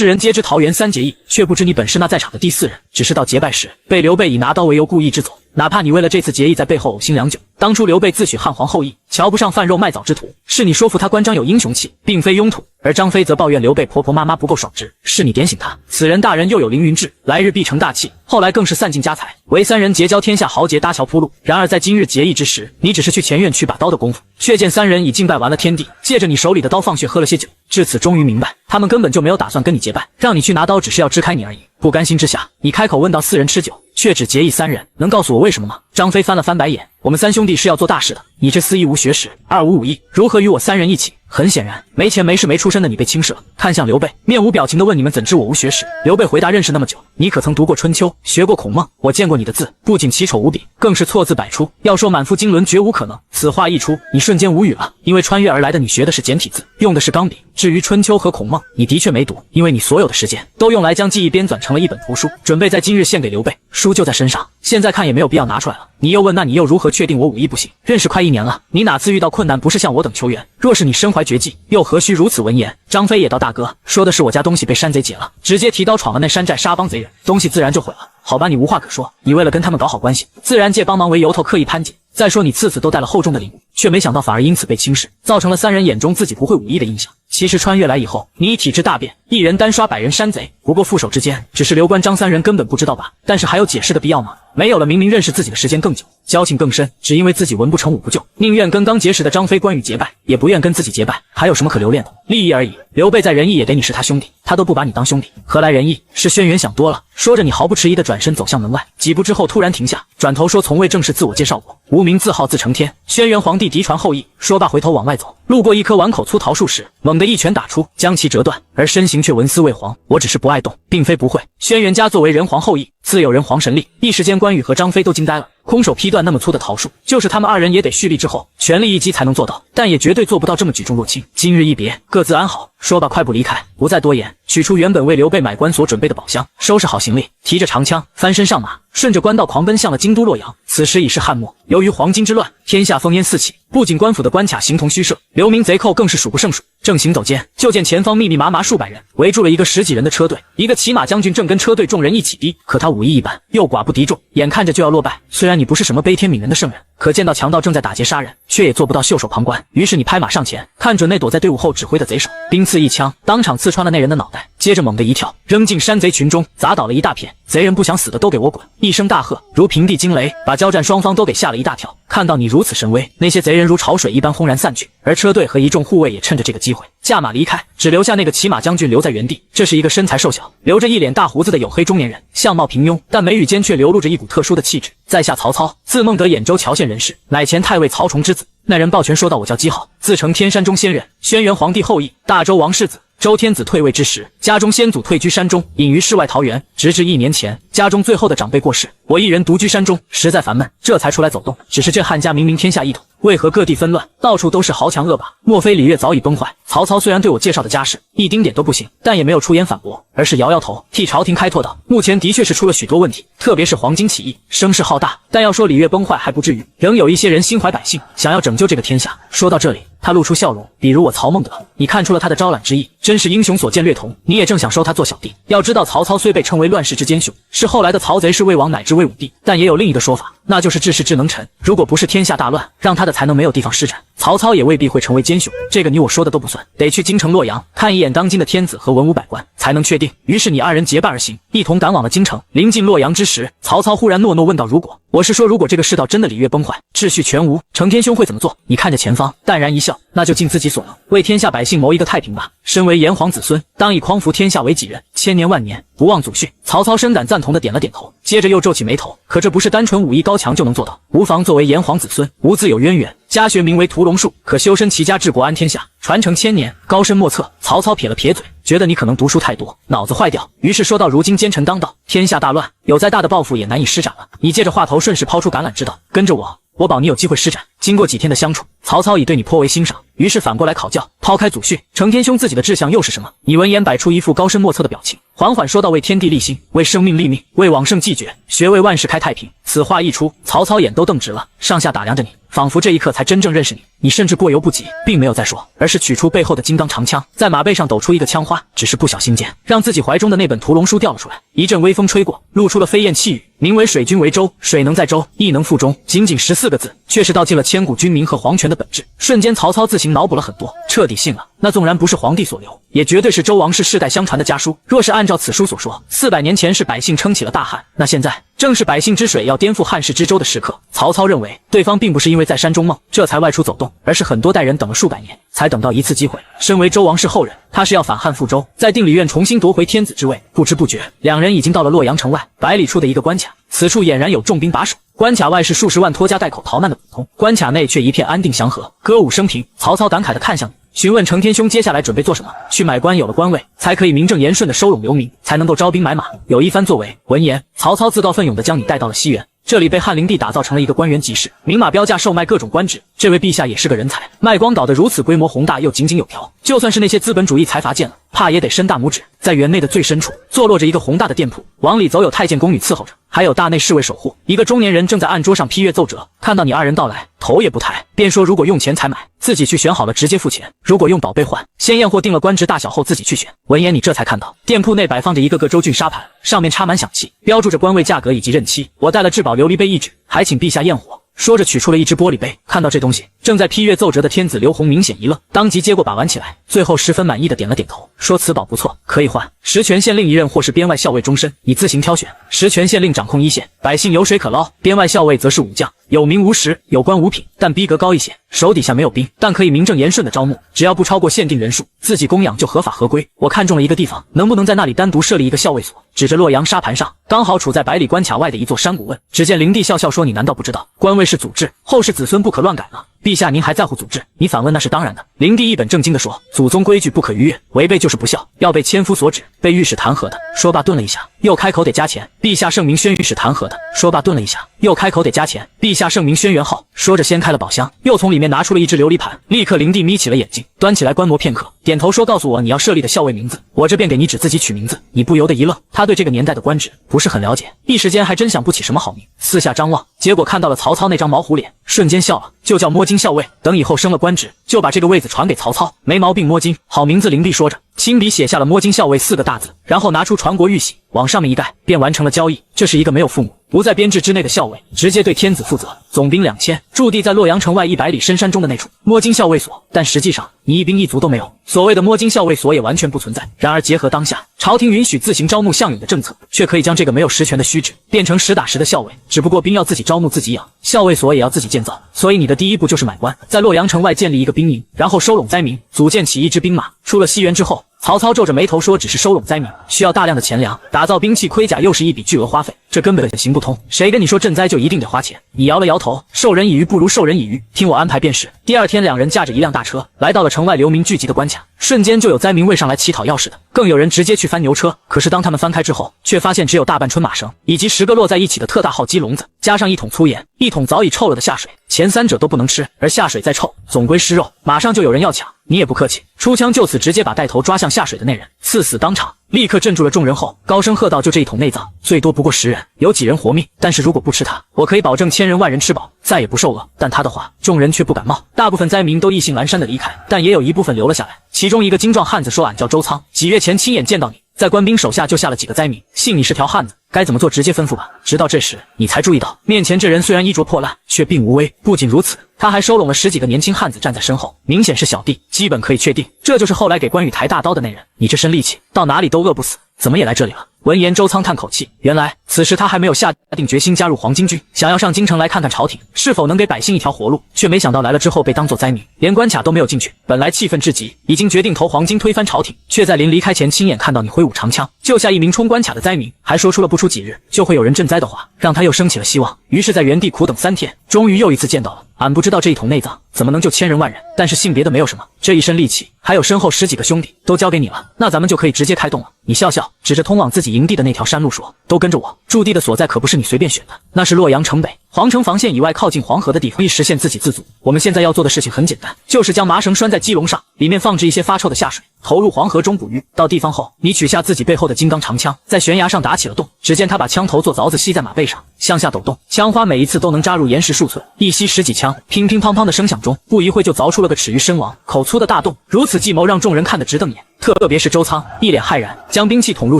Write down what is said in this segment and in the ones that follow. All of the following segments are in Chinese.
世人皆知桃园三结义，却不知你本是那在场的第4人，只是到结拜时被刘备以拿刀为由故意之走。哪怕你为了这次结义在背后呕心良久，当初刘备自诩汉皇后裔，瞧不上贩肉卖枣之徒，是你说服他关张有英雄气，并非庸土；而张飞则抱怨刘备婆婆妈妈不够爽直，是你点醒他，此人大人又有凌云志，来日必成大器。后来更是散尽家财，为3人结交天下豪杰搭桥铺路。然而在今日结义之时，你只是去前院取把刀的功夫，却见3人已敬拜完了天地，借着你手里的刀放血喝了些酒。至此终于明白，他们根本就没有打算跟你结拜，让你去拿刀只是要支开你而已。不甘心之下，你开口问到4人吃酒，却只结义3人，能告诉我为什么吗？张飞翻了翻白眼，我们3兄弟是要做大事的，你这厮一无学识，二无武艺，如何与我3人一起？很显然，没钱没势没出身的你被轻视了。看向刘备，面无表情地问：你们怎知我无学识？刘备回答：认识那么久，你可曾读过春秋，学过孔孟？我见过你的字，不仅奇丑无比，更是错字百出，要说满腹经纶绝无可能。此话一出，你瞬间无语了，因为穿越而来的你学的是简体字，用的是钢笔。至于春秋和孔孟，你的确没读，因为你所有的时间都用来将记忆编纂成了一本图书，准备在今日献给刘备。书就在身上，现在看也没有必要拿出来了。你又问，那你又如何确定我武艺不行？认识快1年了，你哪次遇到困难不是向我等求援？若是你身怀绝技，又何须如此文言？张飞也道：大哥，说的是我家东西被山贼劫了，直接提刀闯了那山寨，杀帮贼人，东西自然就毁了。好吧，你无话可说，你为了跟他们搞好关系，自然借帮忙为由头刻意攀结。再说你次次都带了厚重的礼物，却没想到反而因此被轻视，造成了3人眼中自己不会武艺的印象。其实穿越来以后，你已体质大变，一人单刷100人山贼，不过副手之间只是刘关张3人根本不知道吧？但是还有解释的必要吗？没有了，明明认识自己的时间更久，交情更深，只因为自己文不成武不就，宁愿跟刚结识的张飞关羽结拜，也不愿跟自己结拜，还有什么可留恋的？利益而已。刘备在仁义也得你是他兄弟，他都不把你当兄弟，何来仁义？是轩辕想多了。说着，你毫不迟疑地转身走向门外，几步之后突然停下，转头说：从未正式自我介绍过，无名自号自成天，轩辕皇帝嫡传后裔。说罢回头往外走，路过一棵碗口粗桃树时，猛地一拳打出，将其折断，而身形却纹丝未黄。我只是不爱动，并非不会。轩辕家作为人皇后裔，自有人皇神力。一时间关羽和张飞都惊呆了，空手劈断那么粗的桃树，就是他们2人也得蓄力之后全力一击才能做到，但也绝对做不到这么举重若轻。今日一别，各自安好。说罢快步离开，不再多言，取出原本为刘备买官所准备的宝箱，收拾好行李，提着长枪翻身上马，顺着官道狂奔向了京都洛阳。此时已是汉末，由于黄巾之乱，天下烽烟四起，不仅官府的关卡形同虚设，流民贼寇更是数不胜数。正行走间，就见前方密密麻麻数百人围住了一个10几人的车队，一个骑马将军正跟车队众人一起逼，可他武艺一般，又寡不敌众，眼看着就要落败。虽然你不是什么悲天悯人的圣人，可见到强盗正在打劫杀人，却也做不到袖手旁观。于是你拍马上前，看准那躲在队伍后指挥的贼首，兵刺一枪，当场刺穿了那人的脑袋，接着猛地一跳，扔进山贼群中，砸倒了一大片。贼人不想死的都给我滚！一声大喝，如平地惊雷，把交战双方都给吓了一大跳。看到你如此神威，那些贼人如潮水一般轰然散去，而车队和一众护卫也趁着这个机会驾马离开，只留下那个骑马将军留在原地。这是一个身材瘦小、留着一脸大胡子的黝黑中年人，相貌平庸，但眉宇间却流露着一股特殊的气质。在下曹操，字孟德，兖州谯县人士，乃前太尉曹崇之子。那人抱拳说道：我叫姬浩，自称天山中仙人，轩辕皇帝后裔，大周王世子。周天子退位之时，家中先祖退居山中，隐于世外桃源，直至1年前，家中最后的长辈过世，我一人独居山中，实在烦闷，这才出来走动。只是这汉家明明天下一统，为何各地纷乱，到处都是豪强恶霸？莫非礼乐早已崩坏？曹操虽然对我介绍的家事一丁点都不行，但也没有出言反驳，而是摇摇头，替朝廷开拓道：目前的确是出了许多问题，特别是黄巾起义，声势浩大，但要说礼乐崩坏还不至于，仍有一些人心怀百姓，想要拯救这个天下。说到这里，他露出笑容，比如我曹孟德，你看出了他的招揽之意，真是英雄所见略同。你也正想收他做小弟。要知道曹操虽被称为乱世之奸雄，是后来的曹贼是魏王乃至魏武帝，但也有另一个说法，那就是治世智能臣。如果不是天下大乱，让他的才能没有地方施展，曹操也未必会成为奸雄。这个你我说的都不算，得去京城洛阳看一眼当今的天子和文武百官才能确定。于是你2人结伴而行，一同赶往了京城。临近洛阳之时，曹操忽然诺诺问道：如果，我是说如果这个世道真的礼乐崩坏，秩序全无，成天兄会怎么做？你看着前方，淡然一笑，那就尽自己所能，为天下百姓谋一个太平吧。身为炎黄子孙，当以匡扶天下为己任，千年万年不忘祖训。曹操深感赞同的点了点头，接着又皱起眉头，可这不是单纯武艺高强就能做到。无妨，作为炎黄子孙，吾自有渊源，家学名为屠龙术，可修身齐家治国安天下，传承千年，高深莫测。曹操撇了撇嘴，觉得你可能读书太多，脑子坏掉，于是说到：如今奸臣当道，天下大乱，有再大的抱负也难以施展了。你借着话头顺势抛出橄榄枝道：跟着我，我保你有机会施展。经过几天的相处，曹操已对你颇为欣赏，于是反过来考教，抛开祖训，成天兄自己的志向又是什么？你闻言摆出一副高深莫测的表情，缓缓说道：为天地立心，为生命立命，为往圣继绝，学为万世开太平。此话一出，曹操眼都瞪直了，上下打量着你，仿佛这一刻才真正认识你。你甚至过犹不及，并没有再说，而是取出背后的金刚长枪，在马背上抖出一个枪花，只是不小心间，让自己怀中的那本屠龙书掉了出来。一阵微风吹过，露出了飞燕气语，名为水军为舟，水能载舟，亦能覆舟。仅仅14个字，却是道尽了千古君民和皇权的本质。瞬间，曹操自行脑补了很多，彻底信了。那纵然不是皇帝所留，也绝对是周王室世代相传的家书。若是按照此书所说，400年前是百姓撑起了大汉，那现在正是百姓之水要颠覆汉室之舟的时刻。曹操认为，对方并不是因为在山中梦，这才外出走动，而是很多代人等了数百年，才等到一次机会。身为周王室后人，他是要反汉覆周，在定理院重新夺回天子之位。不知不觉，两人已经到了洛阳城外100里处的一个关卡，此处俨然有重兵把守。关卡外是数十万拖家带口逃难的普通，关卡内却一片安定祥和，歌舞升平。曹操感慨地看向你，询问成天兄接下来准备做什么？去买官，有了官位，才可以名正言顺地收拢流民，才能够招兵买马，有一番作为。闻言，曹操自告奋勇地将你带到了西园。这里被汉灵帝打造成了一个官员集市，明码标价售卖各种官职。这位陛下也是个人才，卖光搞得如此规模宏大又井井有条，就算是那些资本主义财阀见了，怕也得伸大拇指。在园内的最深处，坐落着一个宏大的店铺，往里走有太监宫女伺候着，还有大内侍卫守护。一个中年人正在案桌上批阅奏折，看到你二人到来，头也不抬，便说如果用钱采买，自己去选好了直接付钱；如果用宝贝换，先验货定了官职大小后自己去选。闻言，你这才看到店铺内摆放着一个个州郡沙盘，上面插满响器，标注着官位、价格以及任期。我带了至宝琉璃杯一只，还请陛下验货。说着取出了一只玻璃杯，看到这东西，正在批阅奏折的天子刘宏明显一愣，当即接过把玩起来，最后十分满意的点了点头，说此宝不错，可以换十全县令一任或是边外校尉终身，你自行挑选。十全县令掌控一线，百姓有水可捞；边外校尉则是武将，有名无实，有官无品，但逼格高一些，手底下没有兵，但可以名正言顺的招募，只要不超过限定人数，自己供养就合法合规。我看中了一个地方，能不能在那里单独设立一个校尉所？指着洛阳沙盘上，刚好处在100里关卡外的一座山谷问。只见灵帝笑笑说：“你难道不知道，官位是祖制，后世子孙不可乱改吗？陛下您还在乎祖制？”你反问：“那是当然的。”灵帝一本正经地说：“祖宗规矩不可逾越，违背就是不孝，要被千夫所指，被御史弹劾的。”说罢顿了一下，又开口得加钱。陛下圣明宣御史弹劾的。说罢顿了一下，又开口得加钱。陛下圣明轩辕号。说着掀开了宝箱，又从里面拿出了一只琉璃盘。立刻灵帝眯起了眼睛，端起来观摩片刻，点头说：“告诉我你要设立的校尉名字，我这便给你指自己取名字。”你不由得一愣，他对这个年代的官职不是很了解，一时间还真想不起什么好名。四下张望，结果看到了曹操那张毛虎脸，瞬间笑了，就叫摸金校尉。等以后升了官职，就把这个位子传给曹操。没毛病，摸金，好名字。灵帝说着，亲笔写下了摸金校尉4个大字，然后拿出传国玉玺，往上面一盖，便完成了交易。这是一个没有父母，不在编制之内的校尉，直接对天子负责，总兵2000，驻地在洛阳城外100里深山中的那处摸金校尉所。但实际上你一兵一卒都没有，所谓的摸金校尉所也完全不存在。然而结合当下朝廷允许自行招募项羽的政策，却可以将这个没有实权的虚职变成实打实的校尉。只不过兵要自己招募自己养，校尉所也要自己建造，所以你的第一步就是买官，在洛阳城外建立一个兵营，然后收拢灾民，组建起一支兵马。出了西园之后，曹操皱着眉头说：“只是收拢灾民，需要大量的钱粮，打造兵器盔甲又是一笔巨额花费，这根本行不通。谁跟你说赈灾就一定得花钱？”你摇了摇头，授人以鱼不如授人以渔，听我安排便是。第二天，两人驾着一辆大车来到了城外流民聚集的关卡，瞬间就有灾民围上来乞讨钥匙的，更有人直接去翻牛车。可是当他们翻开之后，却发现只有大半春马绳以及10个摞在一起的特大号鸡笼子，加上1桶粗盐，1桶早已臭了的下水。前3者都不能吃，而下水再臭，总归湿肉。马上就有人要抢，你也不客气，出枪就此直接把带头抓向下水的那人，刺死当场。立刻镇住了众人后，高声喝道：“就这1桶内脏，最多不过10人，有几人活命？但是如果不吃它，我可以保证1000人万人吃饱，再也不受饿。”但他的话，众人却不敢冒。大部分灾民都意兴阑珊的离开，但也有一部分留了下来。其中一个精壮汉子说：“俺叫周仓，几月前亲眼见到你，在官兵手下救下了几个灾民，信你是条汉子，该怎么做直接吩咐吧。”直到这时，你才注意到面前这人虽然衣着破烂，却并无威。不仅如此，他还收拢了10几个年轻汉子站在身后，明显是小弟，基本可以确定，这就是后来给关羽抬大刀的那人。你这身力气，到哪里都饿不死，怎么也来这里了？闻言，周仓叹口气，原来此时他还没有下定决心加入黄巾军，想要上京城来看看朝廷是否能给百姓一条活路，却没想到来了之后被当作灾民，连关卡都没有进去。本来气愤至极，已经决定投黄巾推翻朝廷，却在临离开前亲眼看到你挥舞长枪救下一名冲关卡的灾民，还说出了不出几日就会有人赈灾的话，让他又升起了希望。于是，在原地苦等3天，终于又一次见到了。俺不知道这1桶内脏怎么能救1000人万人，但是性别的没有什么，这一身力气还有身后10几个兄弟都交给你了，那咱们就可以直接开动了。你笑笑，指着通往自己营地的那条山路说：“都跟着我，驻地的所在可不是你随便选的，那是洛阳城北皇城防线以外靠近黄河的地方，可以实现自给自足。我们现在要做的事情很简单，就是将麻绳拴在鸡笼上，里面放置一些发臭的下水，投入黄河中捕鱼。到地方后，你取下自己背后的金刚长枪，在悬崖上打起了洞。只见他把枪头做凿子系在马背上，向下抖动，枪花每一次都能扎入岩石数寸，一吸10几枪，乒乒乓乓的声响中，不一会就凿出了个尺余深王口粗的大洞。如此计谋让众人看得直瞪眼。特别是周仓一脸骇然，将兵器捅入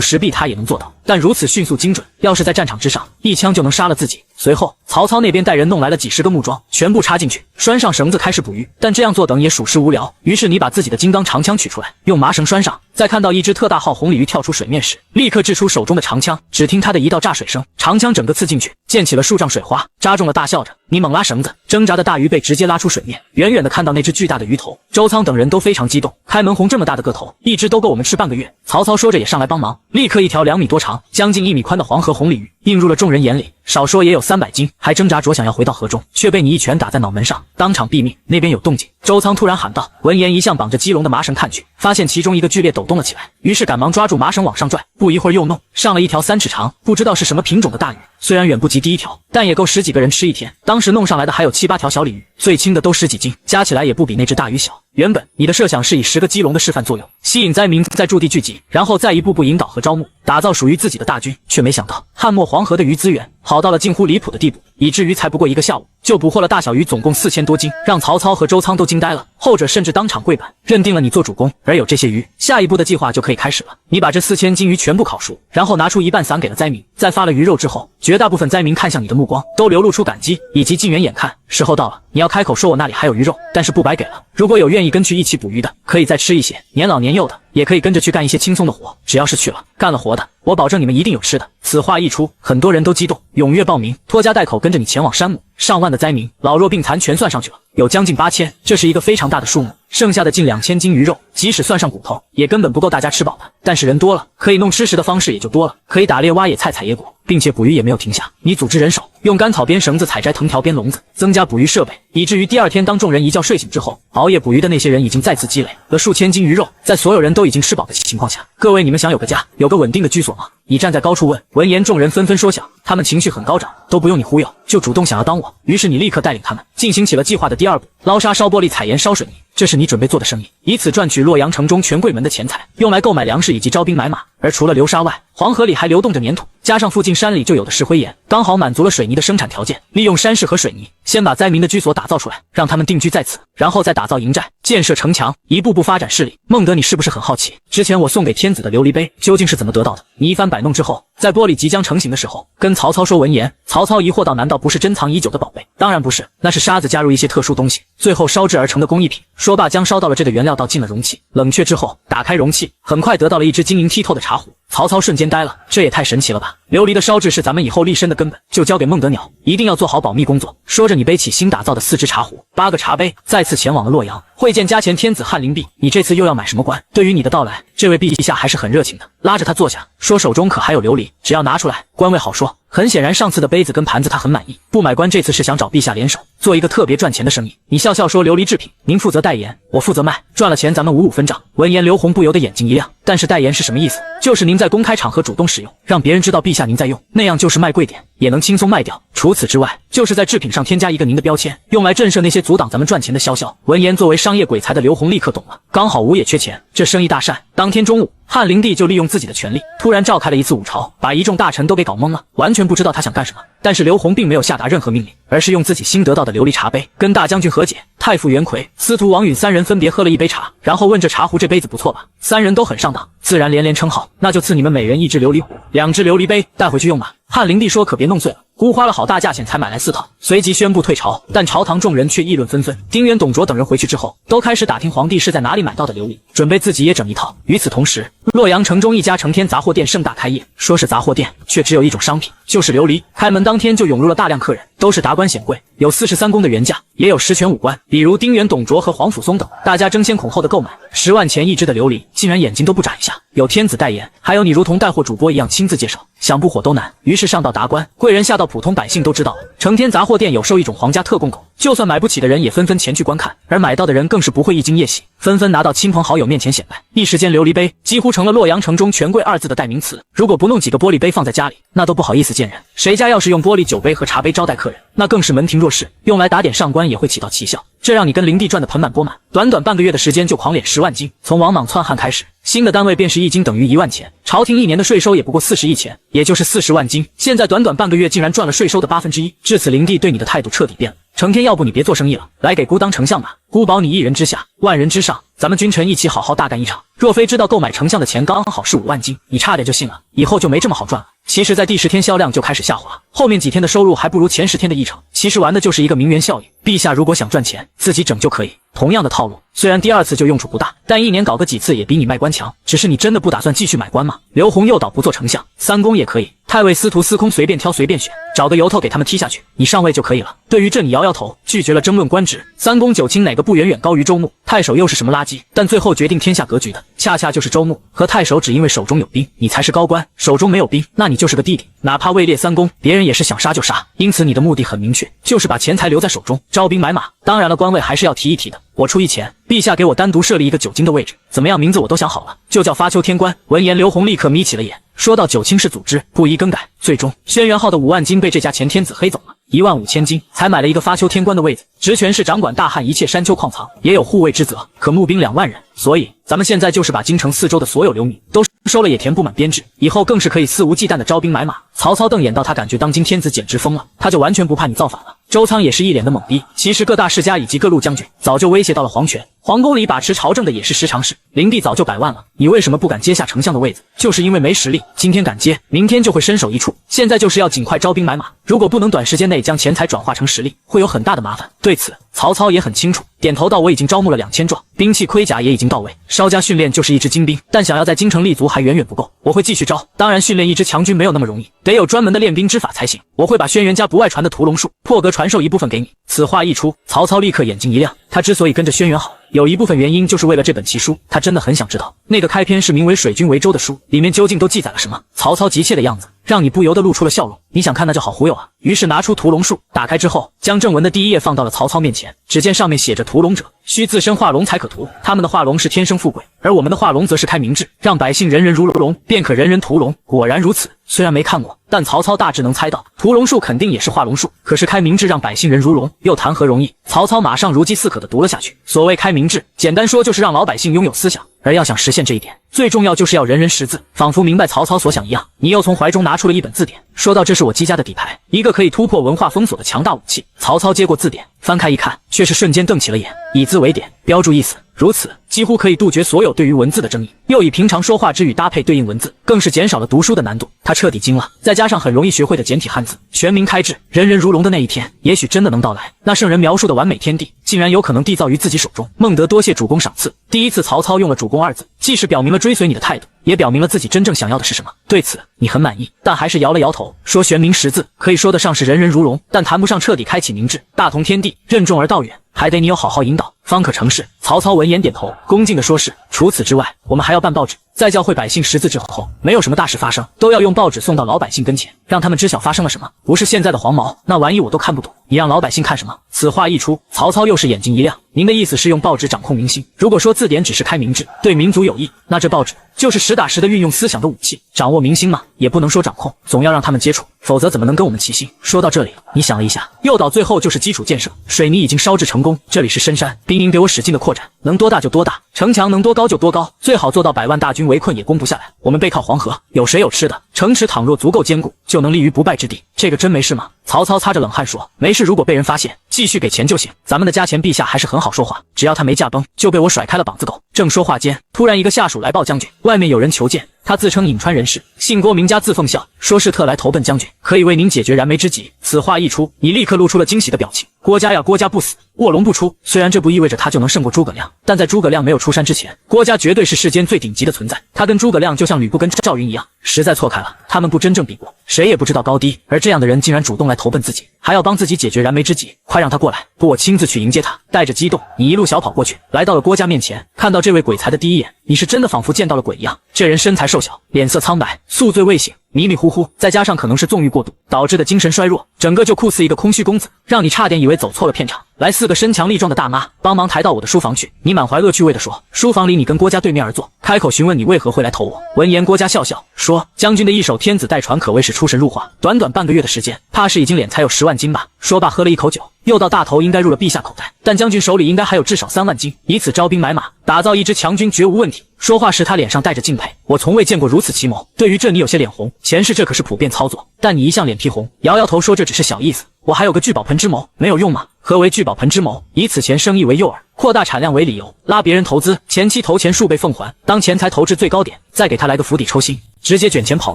石壁他也能做到，但如此迅速精准，要是在战场之上，一枪就能杀了自己。随后曹操那边带人弄来了几10个木桩，全部插进去，拴上绳子开始捕鱼。但这样做等也属实无聊，于是你把自己的金刚长枪取出来，用麻绳拴上，在看到一只特大号红鲤鱼跳出水面时，立刻掷出手中的长枪。只听他的一道炸水声，长枪整个刺进去，溅起了数丈水花，扎中了大笑着。你猛拉绳子，挣扎的大鱼被直接拉出水面。远远的看到那只巨大的鱼头，周仓等人都非常激动。开门红这么大的个头，一只都够我们吃半个月。曹操说着也上来帮忙，立刻一条2米多长、将近1米宽的黄河红鲤鱼映入了众人眼里，少说也有300斤，还挣扎着想要回到河中，却被你一拳打在脑门上，当场毙命。那边有动静，周仓突然喊道。闻言一向绑着鸡笼的麻绳看去，发现其中一个剧烈抖动了起来，于是赶忙抓住麻绳往上拽，不一会儿又弄上了一条3尺长，不知道是什么品种的大鱼。虽然远不及第一条，但也够10几个人吃一天。当时弄上来的还有7、8条小鲤鱼，最轻的都10几斤，加起来也不比那只大鱼小。原本你的设想是以10个鸡笼的示范作用，吸引灾民在驻地聚集，然后再一步步引导和招募，打造属于自己的大军，却没想到汉末黄河的鱼资源好到了近乎离谱的地步，以至于才不过1个下午就捕获了大小鱼总共4000多斤，让曹操和周仓都惊呆了，后者甚至当场跪板，认定了你做主公。而有这些鱼，下一步的计划就可以开始了。你把这4000斤鱼全部烤熟，然后拿出一半散给了灾民，在发了鱼肉之后，绝大部分灾民看向你的目光都流露出感激以及近远眼看。时候到了，你要开口说我那里还有鱼肉，但是不白给了。如果有愿意跟去一起捕鱼的，可以再吃一些，年老年幼的也可以跟着去干一些轻松的活，只要是去了干了活的，我保证你们一定有吃的。此话一出，很多人都激动，踊跃报名，拖家带口跟着你前往山姆。上万的灾民，老弱病残全算上去了，有将近8000，这是一个非常大的数目。剩下的近2000斤鱼肉，即使算上骨头，也根本不够大家吃饱的。但是人多了，可以弄吃食的方式也就多了，可以打猎、挖野菜、采野果，并且捕鱼也没有停下。你组织人手，用干草编绳子，采摘藤条编笼子，增加捕鱼设备，以至于第2天当众人一觉睡醒之后，熬夜捕鱼的那些人已经再次积累了数千斤鱼肉。在所有人都已经吃饱的情况下，各位你们想有个家，有个稳定的居所吗？你站在高处问。闻言众人纷纷说想，他们情绪很高涨，都不用你忽悠，就主动想要当我。于是你立刻带领他们进行起了计划的第2步，捞沙、烧玻璃、采盐、烧水泥，这是你准备做的生意，以此赚取洛阳城中权贵们的钱财，用来购买粮食以及招兵买马。而除了流沙外，黄河里还流动着粘土，加上附近山里就有的石灰岩，刚好满足了水泥的生产条件。利用山势和水泥，先把灾民的居所打造出来，让他们定居在此，然后再打造营寨，建设城墙，一步步发展势力。孟德，你是不是很好奇，之前我送给天子的琉璃杯究竟是怎么得到的？你一番摆弄之后，在玻璃即将成型的时候，跟曹操说。闻言，曹操疑惑道：难道不是珍藏已久的宝贝？当然不是，那是沙子加入一些特殊东西，最后烧制而成的工艺品。说罢，将烧到了这个原料倒进了容器，冷却之后，打开容器，很快得到了一只晶莹剔透的茶壶。曹操瞬间呆了，这也太神奇了吧！琉璃的烧制是咱们以后立身的根本，就交给孟德鸟，一定要做好保密工作。说着，你背起新打造的4只茶壶、8个茶杯，再次前往了洛阳，会见加前天子汉灵帝。你这次又要买什么官？对于你的到来，这位陛下还是很热情的，拉着他坐下，说手中可还有琉璃，只要拿出来，官位好说。很显然，上次的杯子跟盘子他很满意，不买官这次是想找陛下联手，做一个特别赚钱的生意。你笑笑说：琉璃制品，您负责代言，我负责卖，赚了钱咱们55分账。闻言，刘洪不由得眼睛一亮。但是代言是什么意思？就是您在公开场合主动使用，让别人知道陛下您在用，那样就是卖贵点，也能轻松卖掉。除此之外，就是在制品上添加一个您的标签，用来震慑那些阻挡咱们赚钱的宵宵。闻言，作为商业鬼才的刘洪立刻懂了，刚好吴也缺钱，这生意大善。当天中午，汉灵帝就利用自己的权力，突然召开了一次午朝，把一众大臣都给搞懵了，完全不知道他想干什么。但是刘洪并没有下达任何命令，而是用自己新得到的琉璃茶杯跟大将军何解、太傅袁奎、司徒王允3人分别喝了一杯茶，然后问这茶壶这杯子不错吧？3人都很上当，自然连连称好，那就赐你们每人1只琉璃壶，2只琉璃杯，带回去用吧。汉灵帝说可别弄碎了，估花了好大价钱才买来4套，随即宣布退朝。但朝堂众人却议论纷纷。丁原、董卓等人回去之后，都开始打听皇帝是在哪里买到的琉璃，准备自己也整一套。与此同时，洛阳城中一家成天杂货店盛大开业，说是杂货店，却只有一种商品，就是琉璃。开门当天就涌入了大量客人，都是达官显贵，有43公的原价，也有10权武官，比如丁原、董卓和皇甫嵩等，大家争先恐后的购买10万钱1只的琉璃，竟然眼睛都不眨一下。有天子代言，还有你如同带货主播一样亲自介绍，想不火都难。于是上到达官贵人，下到普通百姓都知道了，成天杂货店有售一种皇家特供狗，就算买不起的人也纷纷前去观看，而买到的人更是不会一惊夜醒，纷纷拿到亲朋好友面前显摆。一时间琉璃杯几乎成了洛阳城中权贵二字的代名词，如果不弄几个玻璃杯放在家里，那都不好意思见人。谁家要是用玻璃酒杯和茶杯招待客人，那更是门庭若市，用来打点上官也会起到奇效。这让你跟灵帝赚得盆满钵满，短短半个月的时间就狂敛10万金。从王莽篡汉开始，新的单位便是1斤等于1万钱，朝廷1年的税收也不过40亿钱，也就是40万金。现在短短半个月竟然赚了税收的1/8，至此灵帝对你的态度彻底变了。成天要不你别做生意了，来给姑当丞相吧，姑保你1人之下，万人之上，咱们君臣一起好好大干一场。若非知道购买丞相的钱刚好是5万金，你差点就信了，以后就没这么好赚了。其实在第10天销量就开始下滑，后面几天的收入还不如前10天的1成。其实玩的就是一个名媛效应，陛下如果想赚钱，自己整就可以。同样的套路，虽然第2次就用处不大，但1年搞个几次也比你卖官强。只是你真的不打算继续买官吗？刘洪诱导不做丞相，3公也可以，太尉司徒司空随便挑随便选，找个由头给他们踢下去，你上位就可以了。对于这你摇摇头，拒绝了争论官职。3公9卿哪个不远远高于周穆？太守又是什么垃圾？但最后决定天下格局的，恰恰就是周穆和太守。只因为手中有兵，你才是高官；手中没有兵，那你就是个弟弟。哪怕位列3公，别人也是想杀就杀。因此你的目的很明确，就是把钱财留在手中，招兵买马。当然了，官位还是要提一提的。我出1钱，陛下给我单独设立一个9卿的位置，怎么样？名字我都想好了，就叫发丘天官。闻言，刘洪立刻眯起了眼。说到9卿是组织，不宜更改。最终，轩辕浩的5万金被这家钱天子黑走了，15000金才买了一个发丘天官的位子，职权是掌管大汉一切山丘矿藏，也有护卫之责，可募兵2万人。所以咱们现在就是把京城4周的所有流民都收了，也填不满编制，以后更是可以肆无忌惮的招兵买马。曹操瞪眼到他感觉当今天子简直疯了，他就完全不怕你造反了。周仓也是一脸的懵逼。其实各大世家以及各路将军早就威胁到了皇权，皇宫里把持朝政的也是时常事。灵帝早就100万了，你为什么不敢接下丞相的位子？就是因为没实力，今天敢接，明天就会身首异处。现在就是要尽快招兵买马，如果不能短时间内将钱财转化成实力，会有很大的麻烦。对此曹操也很清楚，点头道：我已经招募了2000壮，兵器盔甲也已经到位，稍加训练就是一支精兵，但想要在京城立足还远远不够，我会继续招。当然训练一支强军没有那么容易，得有专门的练兵之法才行。我会把轩辕家不外传的屠龙术破格传授一部分给你。此话一出，曹操立刻眼睛一亮，他之所以跟着轩辕好，有一部分原因就是为了这本奇书，他真的很想知道那个开篇是名为《水军为舟》的书里面究竟都记载了什么。曹操急切的样子让你不由得露出了笑容，你想看那就好忽悠啊。于是拿出屠龙术，打开之后将正文的第1页放到了曹操面前，只见上面写着：屠龙者，需自身化龙才可屠，他们的化龙是天生富贵，而我们的化龙则是开明制，让百姓人人如龙，便可人人屠龙。果然如此。虽然没看过，但曹操大致能猜到，屠龙术肯定也是化龙术，可是开明制让百姓人如龙，又谈何容易？曹操马上如饥似渴地读了下去。所谓开明制，简单说就是让老百姓拥有思想，而要想实现这一点，最重要就是要人人识字。仿佛明白曹操所想一样，你又从怀中拿出了一本字典，说到这是我姬家的底牌，一个可以突破文化封锁的强大武器。曹操接过字典，翻开一看，却是瞬间瞪起了眼，以字为典，标注意思。如此几乎可以杜绝所有对于文字的争议，又以平常说话之语搭配对应文字，更是减少了读书的难度。他彻底惊了，再加上很容易学会的简体汉字，全民开智，人人如龙的那一天，也许真的能到来。那圣人描述的完美天地，竟然有可能缔造于自己手中。孟德多谢主公赏赐。第一次曹操用了主公2字，既是表明了追随你的态度，也表明了自己真正想要的是什么。对此你很满意，但还是摇了摇头，说玄冥识字可以说得上是人人如龙，但谈不上彻底开启明智，大同天地，任重而道远，还得你有好好引导，方可成事。曹操闻言点头，恭敬地说是。除此之外，我们还要办报纸，在教会百姓识字之后，没有什么大事发生，都要用报纸送到老百姓跟前，让他们知晓发生了什么。不是现在的黄毛，那玩意我都看不懂，你让老百姓看什么？此话一出，曹操又是眼睛一亮。您的意思是用报纸掌控民心？如果说字典只是开明智，对民族有益，那这报纸就是实打实的运用思想的武器，掌握民心嘛，也不能说掌控，总要让他们接触，否则怎么能跟我们齐心？说到这里，你想了一下，诱导最后就是基础建设，水泥已经烧制成功，这里是深山，兵营给我使劲的扩展，能多大就多大，城墙能多高就多高，最好做到100万大军围困也攻不下来。我们背靠黄河，有水有吃的，城池倘若足够坚固，就能立于不败之地。这个真没事吗？曹操擦着冷汗说，没事，如果被人发现，继续给钱就行。咱们的家钱陛下还是很好说话，只要他没驾崩，就被我甩开了膀子狗。正说话间，突然一个下属来报将军，外面有人求见。他自称颍川人士，姓郭名家，字凤孝，说是特来投奔将军，可以为您解决燃眉之急。此话一出，你立刻露出了惊喜的表情。郭家呀，郭家不死，卧龙不出。虽然这不意味着他就能胜过诸葛亮，但在诸葛亮没有出山之前，郭家绝对是世间最顶级的存在。他跟诸葛亮就像吕布跟赵云一样，实在错开了，他们不真正比过，谁也不知道高低。而这样的人竟然主动来投奔自己，还要帮自己解决燃眉之急，快让他过来，不我亲自去迎接他。带着激动，你一路小跑过去，来到了郭家面前，看到这位鬼才的第一眼，你是真的仿佛见到了鬼一样。这人身材瘦小，脸色苍白，宿醉未醒，迷迷糊糊，再加上可能是纵欲过度导致的精神衰弱，整个就酷似一个空虚公子，让你差点以为走错了片场。来4个身强力壮的大妈，帮忙抬到我的书房去。你满怀恶趣味地说，书房里你跟郭家对面而坐，开口询问你为何会来投我。闻言，郭家笑笑说，将军的一手天子代传可谓是出神入化，短短半个月的时间，怕是已经敛财有10万金吧。说罢喝了一口酒，又道大头应该入了陛下口袋，但将军手里应该还有至少3万金，以此招兵买马，打造一支强军绝无问题。说话时他脸上带着敬佩，我从未见过如此奇谋。对于这你有些脸红，前世这可是普遍操作，但你一向脸皮红，摇摇头说这只是小意思。我还有个聚宝盆之谋，没有用吗？何为聚宝盆之谋？以此前生意为诱饵，扩大产量为理由，拉别人投资，前期投钱数倍奉还，当钱财投至最高点，再给他来个釜底抽薪，直接卷钱跑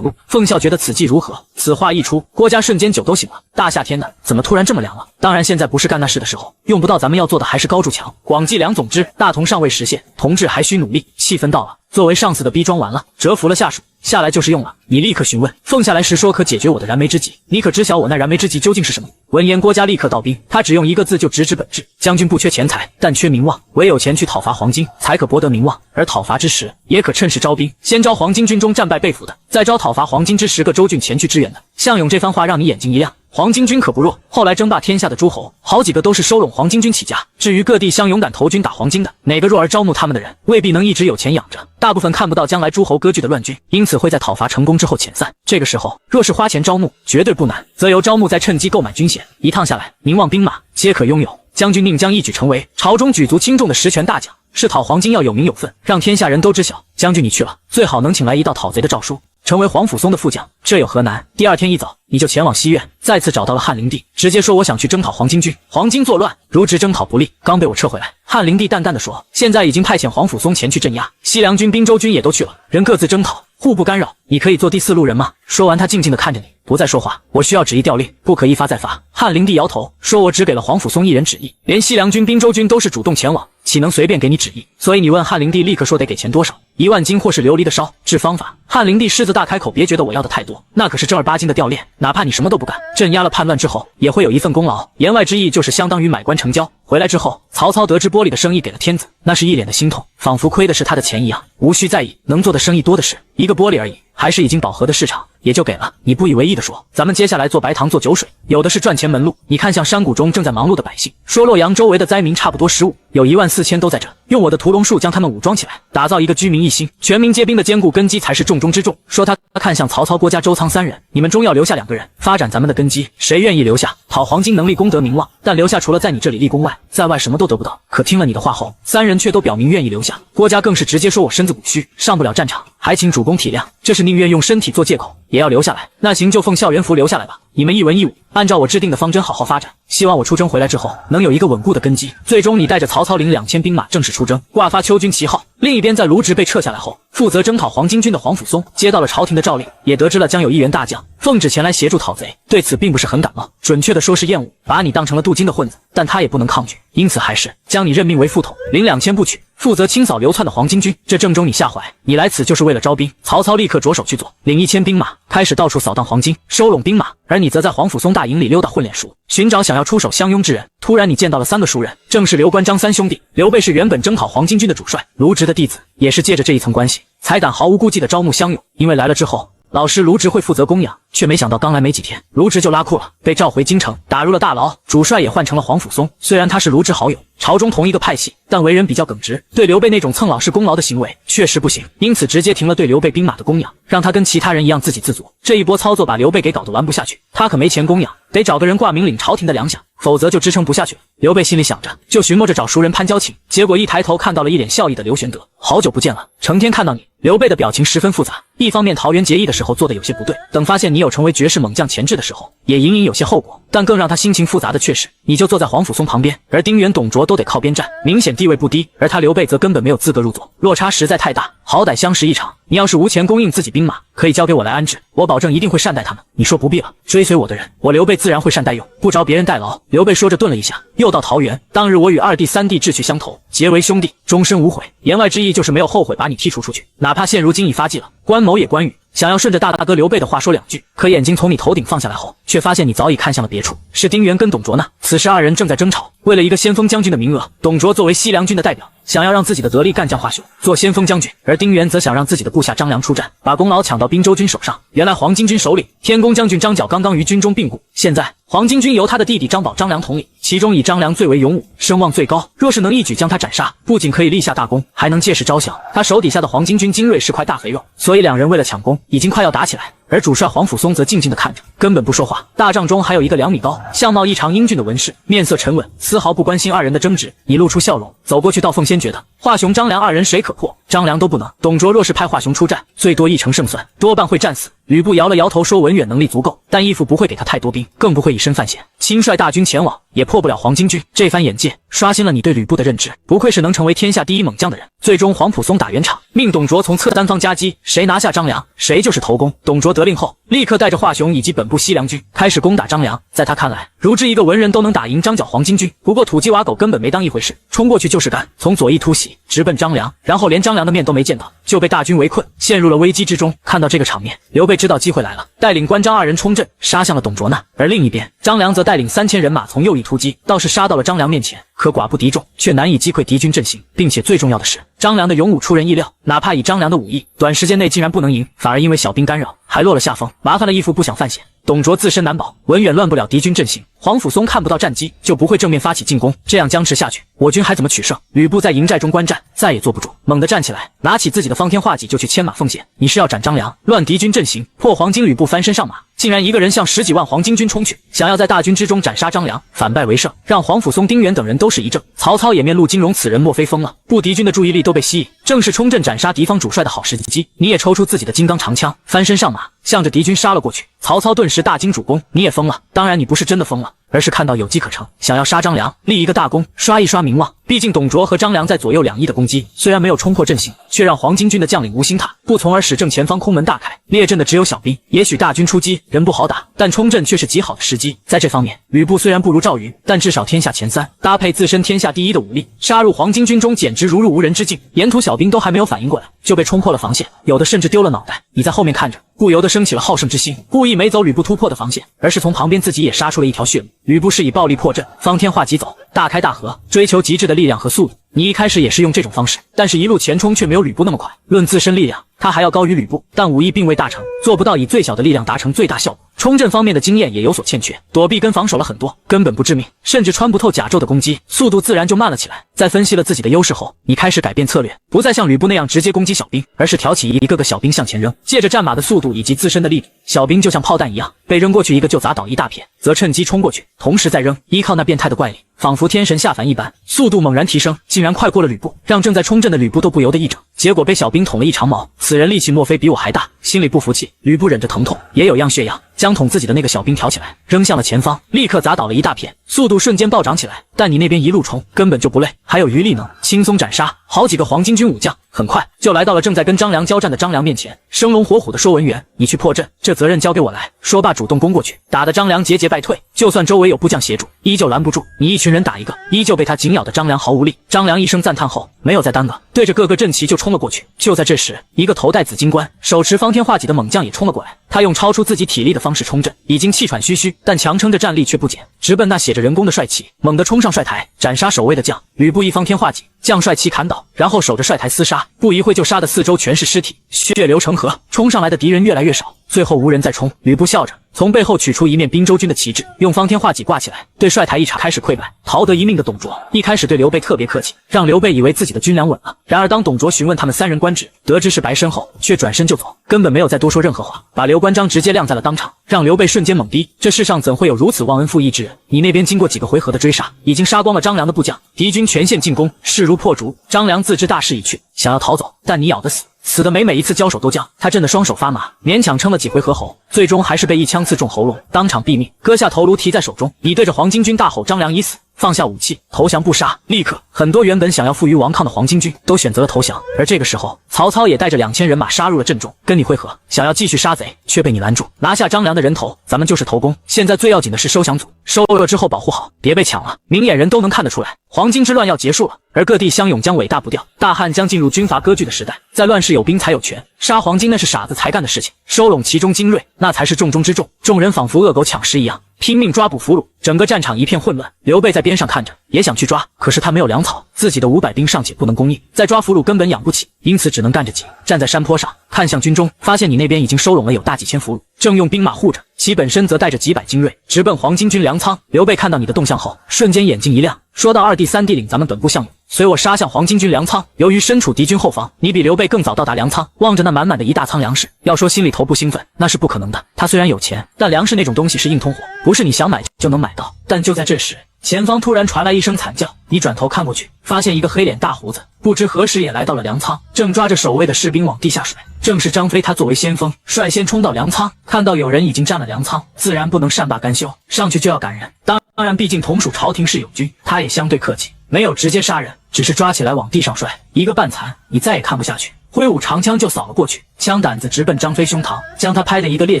路。凤笑觉得此计如何？此话一出，郭家瞬间酒都醒了。大夏天的，怎么突然这么凉了？当然现在不是干那事的时候，用不到咱们要做的还是高筑墙，广积粮。总之，大同尚未实现，同志还需努力。气氛到了，作为上司的逼装完了，折服了下属，下来就是用了。你立刻询问，凤下来时说可解决我的燃眉之急，你可知晓我那燃眉之急究竟是什么？闻言，郭家立刻道兵，他只用一个字就直指本质。将军不缺钱财，但缺名望，唯有前去讨伐黄巾，才可博得名望。而讨伐之时，也可趁势招兵，先招黄巾军中战败被俘的，再招讨伐黄巾之10个州郡前去支援的。项勇这番话让你眼睛一亮。黄巾军可不弱，后来争霸天下的诸侯，好几个都是收拢黄巾军起家。至于各地乡勇敢投军打黄巾的，哪个弱而招募他们的人，未必能一直有钱养着。大部分看不到将来诸侯割据的乱军，因此会在讨伐成功之后遣散。这个时候，若是花钱招募，绝对不难，则由招募再趁机购买军饷，一趟下来，名望兵马皆可拥有。将军宁将一举成为朝中举足轻重的实权大将，是讨黄巾要有名有分，让天下人都知晓。将军你去了，最好能请来一道讨贼的诏书，成为皇甫嵩的副将，这有何难？第二天一早，你就前往西苑，再次找到了汉灵帝，直接说我想去征讨黄巾军，黄巾作乱，如职征讨不利，刚被我撤回来。汉灵帝淡淡的说，现在已经派遣皇甫嵩前去镇压，西凉军、滨州军也都去了，人各自征讨，互不干扰，你可以做第4路人吗？说完，他静静的看着你，不再说话。我需要旨意调令，不可一发再发。汉灵帝摇头说，我只给了皇甫嵩一人旨意，连西凉军、滨州军都是主动前往，岂能随便给你旨意？所以你问汉灵帝，立刻说得给钱多少，1万金或是琉璃的烧制方法。汉灵帝狮子大开口，别觉得我要的太多，那可是正儿八经的调练，哪怕你什么都不干，镇压了叛乱之后，也会有一份功劳。言外之意就是相当于买官成交。回来之后，曹操得知玻璃的生意给了天子，那是一脸的心痛，仿佛亏的是他的钱一样，无需在意，能做的生意多的是，一个玻璃而已，还是已经饱和的市场，也就给了。你不以为意地说，咱们接下来做白糖做酒水，有的是赚钱门路。你看像山谷中正在忙碌的百姓，说洛阳周围的灾民差不多15，有14000都在这，用我的屠龙术将他们武装起来，打造一个居民一心、全民皆兵的坚固根基才是重中之重。说他看向曹操、郭家、周仓3人，你们中要留下2个人，发展咱们的根基，谁愿意留下？讨黄巾能立功得名望，但留下除了在你这里立功外，在外什么都得不到。可听了你的话后，3人却都表明愿意留下。郭家更是直接说我身子骨虚，上不了战场，还请主公体谅，这是宁愿用身体做借口，也要留下来。那行，就奉校园服留下来吧。你们一文一武，按照我制定的方针好好发展，希望我出征回来之后能有一个稳固的根基。最终你带着曹操领2000兵马正式出征，挂发秋军旗号。另一边在卢植被撤下来后，负责征讨黄巾军的皇甫嵩接到了朝廷的诏令，也得知了将有一员大将奉旨前来协助讨贼，对此并不是很感冒，准确的说是厌恶，把你当成了镀金的混子，但他也不能抗拒，因此还是将你任命为副统，领2000部曲，负责清扫流窜的黄巾军。这正中你下怀，你来此就是为了招兵。曹操立刻着手去做，领1000兵马，开始到处扫荡黄巾，收拢兵马，而你则在皇甫嵩大营里溜达混脸熟，寻找想要出手相拥之人。突然你见到了3个熟人，正是刘关张3兄弟。刘备是原本征讨黄巾军的主帅，卢植的弟子，也是借着这一层关系，才敢毫无顾忌的招募乡勇。因为来了之后，老师卢植会负责供养，却没想到刚来没几天，卢植就拉裤了，被召回京城，打入了大牢。主帅也换成了皇甫嵩，虽然他是卢植好友，朝中同一个派系，但为人比较耿直，对刘备那种蹭老师功劳的行为确实不行，因此直接停了对刘备兵马的供养，让他跟其他人一样自给自足。这一波操作把刘备给搞得玩不下去，他可没钱供养，得找个人挂名领朝廷的粮饷，否则就支撑不下去。刘备心里想着，就寻摸着找熟人攀交情，结果一抬头看到了一脸笑意的刘玄德。好久不见了，成天看到你。刘备的表情十分复杂，一方面桃园结义的时候做的有些不对，等发现你有成为绝世猛将潜质的时候，也隐隐有些后果，但更让他心情复杂的却是，你就坐在皇甫嵩旁边，而丁原、董卓都得靠边站，明显地位不低，而他刘备则根本没有资格入座，落差实在太大，好歹相识一场，你要是无钱供应自己兵马，可以交给我来安置，我保证一定会善待他们。你说不必了，追随我的人，我刘备自然会善待用，不着别人代劳。刘备说着顿了一下，又到桃园，当日我与2弟3弟志趣相投，结为兄弟，终身无悔。言外之意就是没有后悔把你剔除出去，哪怕现如今已发迹了，关某也关羽。想要顺着大哥刘备的话说2句，可眼睛从你头顶放下来后，却发现你早已看向了别处，是丁原跟董卓呢。此时二人正在争吵，为了一个先锋将军的名额，董卓作为西凉军的代表，想要让自己的得力干将华雄做先锋将军，而丁原则想让自己的部下张良出战，把功劳抢到滨州军手上。原来黄巾军首领天公将军张角刚刚于军中病故，现在黄巾军由他的弟弟张宝、张良统领，其中以张良最为勇武，声望最高。若是能一举将他斩杀，不仅可以立下大功，还能借势招降他手底下的黄巾军精锐是块大肥肉。所以两人为了抢功，已经快要打起来。而主帅黄甫松则静静地看着，根本不说话。大帐中还有一个2米高、相貌异常英俊的文士，面色沉稳，丝毫不关心二人的争执，已露出笑容，走过去道：“奉先觉得华雄、张良二人谁可破？张良都不能。董卓若是派华雄出战，最多1成胜算，多半会战死。”吕布摇了摇头说：“文远能力足够，但义父不会给他太多兵，更不会以身犯险。亲率大军前往，也破不了黄巾军。”这番眼界刷新了你对吕布的认知，不愧是能成为天下第一猛将的人。最终黄甫松打圆场，命董卓从侧单方夹击，谁拿下张良，谁就是头功。董卓得令后，立刻带着华雄以及本部西凉军开始攻打张良。在他看来，如之一个文人都能打赢张角黄巾军，不过土鸡瓦狗根本没当一回事，冲过去就是干，从左翼突袭，直奔张良，然后连张良的面都没见到，就被大军围困，陷入了危机之中。看到这个场面，刘备知道机会来了，带领关张二人冲阵，杀向了董卓那。而另一边，张良则带领3000人马从右翼突击，倒是杀到了张良面前，可寡不敌众，却难以击溃敌军阵型，并且最重要的是，张良的勇武出人意料，哪怕以张良的武艺，短时间内竟然不能赢，反而因为小兵干扰，还落了下风。麻烦了义父不想犯险，董卓自身难保，文远乱不了敌军阵型，黄甫松看不到战机，就不会正面发起进攻。这样僵持下去，我军还怎么取胜？吕布在营寨中观战，再也坐不住，猛地站起来，拿起自己的方天画戟就去牵马奉险。你是要斩张良，乱敌军阵型，破黄巾？吕布翻身上马，竟然一个人向10几万黄巾军冲去，想要在大军之中斩杀张良，反败为胜，让黄甫松、丁原等人都是一怔。曹操也面露惊容，此人莫非疯了？不，敌军的注意力都被吸引，正是冲阵斩杀敌方主帅的好时机。你也抽出自己的金刚长枪，翻身上马，向着敌军杀了过去。曹操顿时大惊主攻，你也疯了？当然你不是真的疯了，而是看到有机可乘，想要杀张良，立一个大功，刷一刷名望。毕竟董卓和张良在左右两翼的攻击，虽然没有冲破阵型，却让黄巾军的将领吴兴泰不从而使正前方空门大开，列阵的只有小兵。也许大军出击人不好打，但冲阵却是极好的时机。在这方面，吕布虽然不如赵云，但至少天下前3，搭配自身天下第一的武力，杀入黄巾军中简直如入无人之境。沿途小兵都还没有反应过来，就被冲破了防线，有的甚至丢了脑袋。你在后面看着，不由得升起了好胜之心，故意没走吕布突破的防线，而是从旁边自己也杀出了一条血路。吕布是以暴力破阵，方天画戟走，大开大合，追求极致的力量和速度。你一开始也是用这种方式，但是一路前冲却没有吕布那么快。论自身力量，他还要高于吕布，但武艺并未大成，做不到以最小的力量达成最大效果。冲阵方面的经验也有所欠缺，躲避跟防守了很多，根本不致命，甚至穿不透甲胄的攻击，速度自然就慢了起来。在分析了自己的优势后，你开始改变策略，不再像吕布那样直接攻击小兵，而是挑起一个个小兵向前扔，借着战马的速度以及自身的力度，小兵就像炮弹一样，被扔过去一个就砸倒一大片，则趁机冲过去，同时再扔，依靠那变态的怪力，仿佛天神下凡一般，速度猛然提升，竟然快过了吕布，让正在冲阵的吕布都不由得一怔。结果被小兵捅了一长矛，此人力气莫非比我还大？心里不服气，吕布忍着疼痛，也有样学样，将捅自己的那个小兵挑起来，扔向了前方，立刻砸倒了一大片，速度瞬间暴涨起来。但你那边一路冲，根本就不累，还有余力能轻松斩杀好几个黄巾军武将，很快就来到了正在跟张良交战的张良面前，生龙活虎的说：“文远，你去破阵，这责任交给我来。”说罢主动攻过去，打得张良节节败退，就算周围有部将协助，依旧拦不住。你一群人打一个，依旧被他紧咬的张良毫无力。张良一声赞叹后，没有再耽搁，对着各个阵旗就冲了过去。就在这时，一个头戴紫金冠、手持方天画戟的猛将也冲了过来。他用超出自己体力的方式冲阵，已经气喘吁吁，但强撑着战力却不减，直奔那写着人工的帅旗，猛地冲上帅台，斩杀守卫的将。吕布一方天画戟将帅旗砍倒，然后守着帅台厮杀，不一会就杀得四周全是尸体，血流成河。冲上来的敌人越来越少，最后无人再冲。吕布笑着从背后取出一面滨州军的旗帜，用方天画戟挂起来，对帅台一插，开始溃败。逃得一命的董卓一开始对刘备特别客气，让刘备以为自己的军粮稳了。然而当董卓询问他们3人官职，得知是白身后，却转身就走，根本没有再多说任何话，把刘关张直接晾在了当场，让刘备瞬间懵逼。这世上怎会有如此忘恩负义之人？你那边经过几个回合的追杀，已经杀光了张良的部将，敌军全线进攻，势如破竹。张良自知大势已去，想要逃走，但你咬得死，死的每一次交手都僵。他震得双手发麻，勉强撑了几回合后，最终还是被一枪刺中喉咙，当场毙命，割下头颅提在手中。你对着黄巾军大吼：“张良已死！”放下武器，投降不杀。立刻，很多原本想要负隅顽抗的黄巾军都选择了投降。而这个时候，曹操也带着2000人马杀入了阵中，跟你会合，想要继续杀贼，却被你拦住，拿下张良的人头，咱们就是头功。现在最要紧的是收降组，收了之后保护好，别被抢了。明眼人都能看得出来，黄巾之乱要结束了，而各地乡勇将尾大不掉，大汉将进入军阀割据的时代。在乱世有兵才有权，杀黄巾那是傻子才干的事情，收拢其中精锐，那才是重中之重。众人仿佛恶狗抢食一样，拼命抓捕俘虏，整个战场一片混乱。刘备在边上看着，也想去抓，可是他没有粮草，自己的500兵尚且不能供应，再抓俘虏根本养不起，因此只能干着急。站在山坡上看向军中，发现你那边已经收拢了有大几千俘虏，正用兵马护着，其本身则带着几百精锐，直奔黄巾军粮仓。刘备看到你的动向后，瞬间眼睛一亮，说道：2弟3弟领咱们本部项羽，随我杀向黄巾军粮仓。由于身处敌军后方，你比刘备更早到达粮仓，望着那满满的一大仓粮食，要说心里头不兴奋，那是不可能的。他虽然有钱，但粮食那种东西是硬通货，不是你想买就能买到。但就在这时，前方突然传来一声惨叫，你转头看过去，发现一个黑脸大胡子不知何时也来到了粮仓，正抓着守卫的士兵往地下甩。正是张飞，他作为先锋，率先冲到粮仓，看到有人已经占了粮仓，自然不能善罢甘休，上去就要赶人。当然，毕竟同属朝廷是友军，他也相对客气，没有直接杀人，只是抓起来往地上摔，一个半残，你再也看不下去，挥舞长枪就扫了过去，枪胆子直奔张飞胸膛，将他拍得一个趔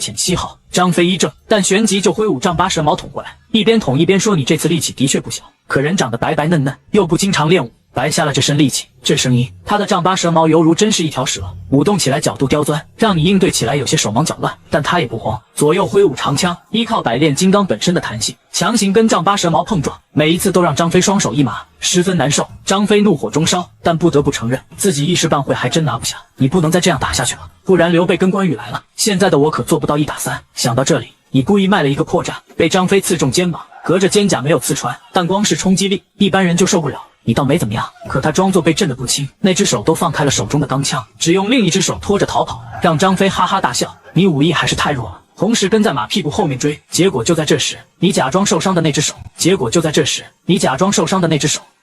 趄7号。张飞一怔，但旋即就挥舞丈八蛇矛捅过来，一边捅一边说：“你这次力气的确不小，可人长得白白嫩嫩，又不经常练武，白瞎了这身力气。”这声音，他的丈八蛇矛犹如真是一条蛇，舞动起来角度刁钻，让你应对起来有些手忙脚乱。但他也不慌，左右挥舞长枪，依靠百炼金刚本身的弹性，强行跟丈八蛇矛碰撞，每一次都让张飞双手一麻，十分难受。张飞怒火中烧，但不得不承认自己一时半会还真拿不下。你不能再这样打下去了，不然刘备跟关羽来了，现在的我可做不到1打3。想到这里，你故意迈了一个破绽，被张飞刺中肩膀，隔着肩胛没有刺穿，但光是冲击力，一般人就受不了。你倒没怎么样，可他装作被震得不轻，那只手都放开了手中的钢枪，只用另一只手拖着逃跑，让张飞哈哈大笑。你武艺还是太弱了。同时跟在马屁股后面追，结果就在这时，你假装受伤的那只手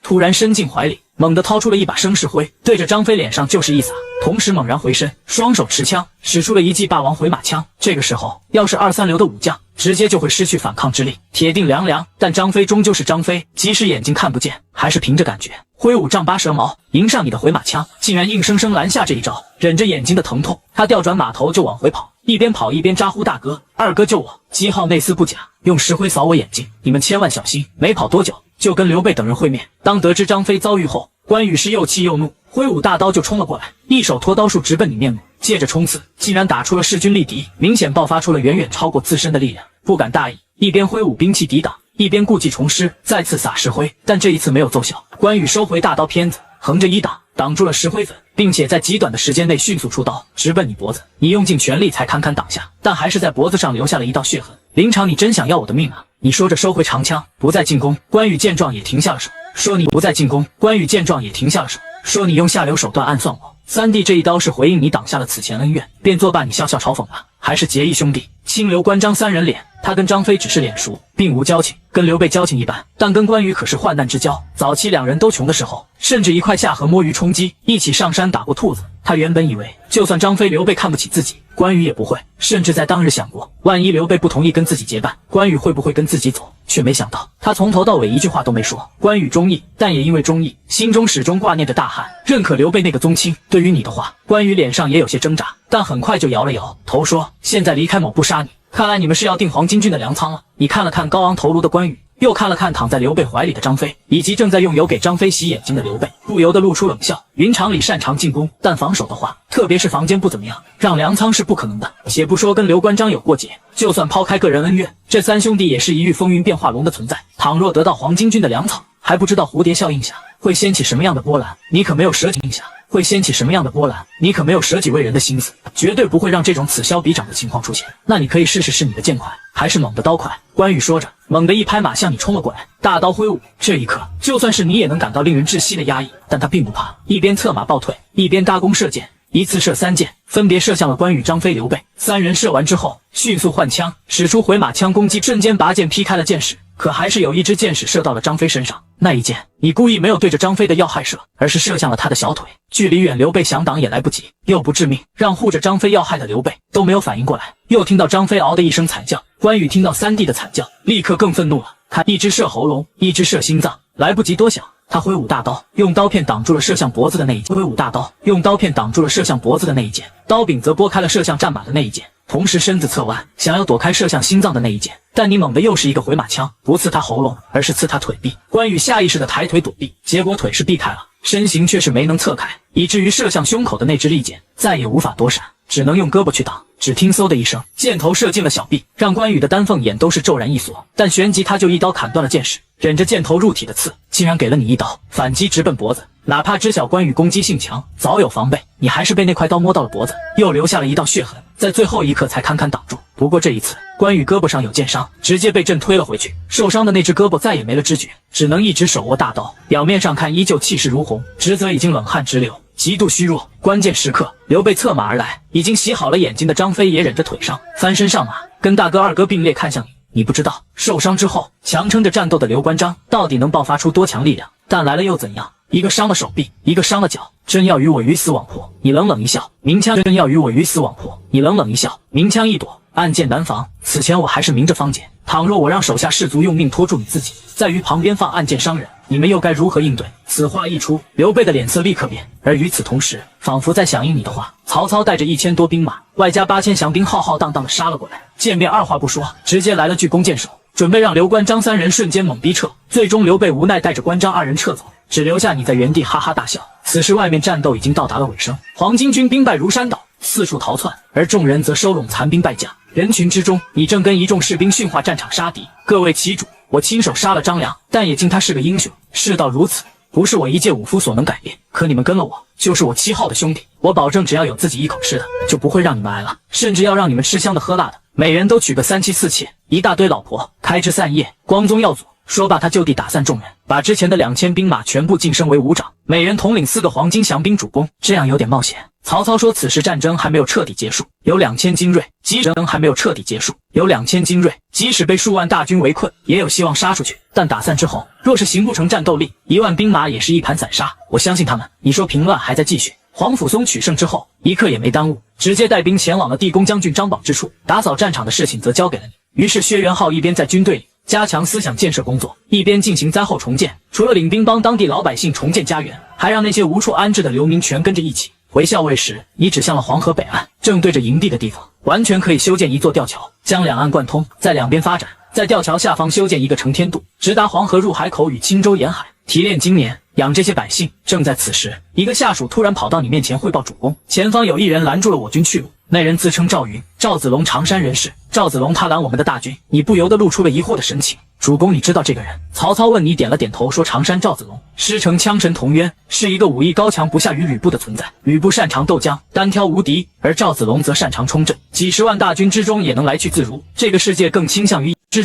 突然伸进怀里，猛地掏出了一把生石灰，对着张飞脸上就是一撒，同时猛然回身，双手持枪，使出了一记霸王回马枪。这个时候，要是2、3流的武将，直接就会失去反抗之力，铁定凉凉。但张飞终究是张飞，即使眼睛看不见，还是凭着感觉，挥舞丈八蛇矛迎上你的回马枪，竟然硬生生拦下这一招。忍着眼睛的疼痛，他调转马头就往回跑，一边跑一边咋呼：“大哥，二哥救我！”姬浩那厮不假，用石灰扫我眼睛，你们千万小心。没跑多久，就跟刘备等人会面。当得知张飞遭遇后，关羽是又气又怒，挥舞大刀就冲了过来，一手拖刀术直奔你面目，接着冲刺，竟然打出了势均力敌，明显爆发出了远远超过自身的力量。不敢大意，一边挥舞兵器抵挡，一边故技重施，再次撒石灰，但这一次没有奏效。关羽收回大刀片子，横着一挡，挡住了石灰粉，并且在极短的时间内迅速出刀，直奔你脖子。你用尽全力才堪堪挡下，但还是在脖子上留下了一道血痕。林场，你真想要我的命啊！你说着收回长枪，不再进攻。关羽见状也停下了手，说你不再进攻。关羽见状也停下了手，说你用下流手段暗算我。3弟这一刀是回应你挡下了此前恩怨，便作罢你笑笑嘲讽了，还是结义兄弟？清刘关张3人脸，他跟张飞只是脸熟，并无交情，跟刘备交情一般，但跟关羽可是患难之交。早期2人都穷的时候，甚至一块下河摸鱼充饥，一起上山打过兔子。他原本以为，就算张飞、刘备看不起自己，关羽也不会，甚至在当日想过，万一刘备不同意跟自己结伴，关羽会不会跟自己走？却没想到，他从头到尾一句话都没说。关羽忠义，但也因为忠义，心中始终挂念着大汉，认可刘备那个宗亲。对于你的话，关羽脸上也有些挣扎，但很快就摇了摇头说：“现在离开某不杀你，看来你们是要定黄巾军的粮仓了。”你看了看高昂头颅的关羽，又看了看躺在刘备怀里的张飞，以及正在用油给张飞洗眼睛的刘备，不由得露出冷笑。云常里擅长进攻，但防守的话，特别是房间不怎么样，让粮仓是不可能的。且不说跟刘关张有过节，就算抛开个人恩怨，这3兄弟也是一遇风云变化龙的存在。倘若得到黄巾军的粮草，还不知道蝴蝶效应下会掀起什么样的波澜。你可没有舍己下会掀起什么样的波澜？你可没有舍己为人的心思，绝对不会让这种此消彼长的情况出现。那你可以试试是你的剑快还是猛的刀快。关羽说着，猛地一拍马向你冲了过来，大刀挥舞。这一刻，就算是你也能感到令人窒息的压抑，但他并不怕，一边策马暴退，一边搭弓射箭，一次射3箭，分别射向了关羽、张飞、刘备。3人射完之后，迅速换枪，使出回马枪攻击，瞬间拔剑劈开了箭矢。可还是有一支箭矢射到了张飞身上，那一箭你故意没有对着张飞的要害射，而是射向了他的小腿，距离远，刘备想挡也来不及，又不致命，让护着张飞要害的刘备都没有反应过来。又听到张飞嗷的一声惨叫，关羽听到3弟的惨叫，立刻更愤怒了，看，一只射喉咙，一只射心脏，来不及多想。他挥舞大刀，用刀片挡住了射向脖子的那一剑。挥舞大刀，用刀片挡住了射向脖子的那一剑。刀柄则拨开了射向战马的那一剑，同时身子侧弯，想要躲开射向心脏的那一剑。但你猛的又是一个回马枪，不刺他喉咙，而是刺他腿臂。关羽下意识的抬腿躲避，结果腿是避开了，身形却是没能侧开，以至于射向胸口的那支利剑再也无法躲闪，只能用胳膊去挡。只听嗖的一声，箭头射进了小臂，让关羽的丹凤眼都是骤然一缩。但旋即他就一刀砍断了箭矢，忍着箭头入体的刺，竟然给了你一刀，反击直奔脖子。哪怕知晓关羽攻击性强，早有防备，你还是被那块刀摸到了脖子，又留下了一道血痕，在最后一刻才堪堪挡住。不过这一次，关羽胳膊上有箭伤，直接被震推了回去，受伤的那只胳膊再也没了知觉，只能一直手握大刀。表面上看依旧气势如虹，实则已经冷汗直流，极度虚弱。关键时刻，刘备策马而来，已经洗好了眼睛的张飞也忍着腿伤，翻身上马，跟大哥二哥并列看向你。你不知道，受伤之后强撑着战斗的刘关张到底能爆发出多强力量，但来了又怎样？一个伤了手臂，一个伤了脚，真要与我鱼死网破。你冷冷一笑，鸣枪；真要与我鱼死网破。你冷冷一笑，鸣枪一躲，暗箭难防。此前我还是明着方解，倘若我让手下士卒用命拖住你自己，在于旁边放暗箭伤人，你们又该如何应对？此话一出，刘备的脸色立刻变，而与此同时，仿佛在响应你的话，曹操带着1000多兵马，外加8000降兵，浩浩荡荡的杀了过来。见面二话不说，直接来了句弓箭手，准备让刘关张三人瞬间猛逼撤。最终刘备无奈带着关张二人撤走，只留下你在原地哈哈大笑。此时外面战斗已经到达了尾声，黄巾军兵败如山倒，四处逃窜，而众人则收拢残兵败将。人群之中，你正跟一众士兵训话战场杀敌。各为其主，我亲手杀了张良，但也敬他是个英雄。事到如此，不是我一介武夫所能改变。可你们跟了我，就是我7号的兄弟，我保证只要有自己一口吃的，就不会让你们挨了，甚至要让你们吃香的喝辣的，每人都娶个3妻4妾，一大堆老婆，开枝散叶，光宗耀祖。说罢，他就地打散众人，把之前的2000兵马全部晋升为5长，每人统领4个黄金降兵主攻。这样有点冒险。曹操说，此时战争还没有彻底结束，有2000精锐，即使还没有彻底结束，有2000精锐，即使被数万大军围困，也有希望杀出去。但打散之后，若是形不成战斗力，1万兵马也是一盘散沙。我相信他们。你说平乱还在继续，黄甫松取胜之后，一刻也没耽误，直接带兵前往了地宫将军张宝之处，打扫战场的事情则交给了你。于是薛元浩一边在军队里加强思想建设工作，一边进行灾后重建。除了领兵帮当地老百姓重建家园，还让那些无处安置的流民全跟着一起。回校尉时，你指向了黄河北岸，正对着营地的地方，完全可以修建一座吊桥，将两岸贯通，在两边发展。在吊桥下方修建一个承天渡，直达黄河入海口与青州沿海，提炼今年养这些百姓。正在此时，一个下属突然跑到你面前汇报主公，前方有一人拦住了我军去路。那人自称赵云，赵子龙常山人士。赵子龙他拦我们的大军，你不由得露出了疑惑的神情。主公，你知道这个人？曹操问你，点了点头，说常山赵子龙师承枪神童渊，是一个武艺高强不下于吕布的存在。吕布擅长斗将，单挑无敌，而赵子龙则擅长冲阵，几十万大军之中也能来去自如。这个世界更倾向于演绎。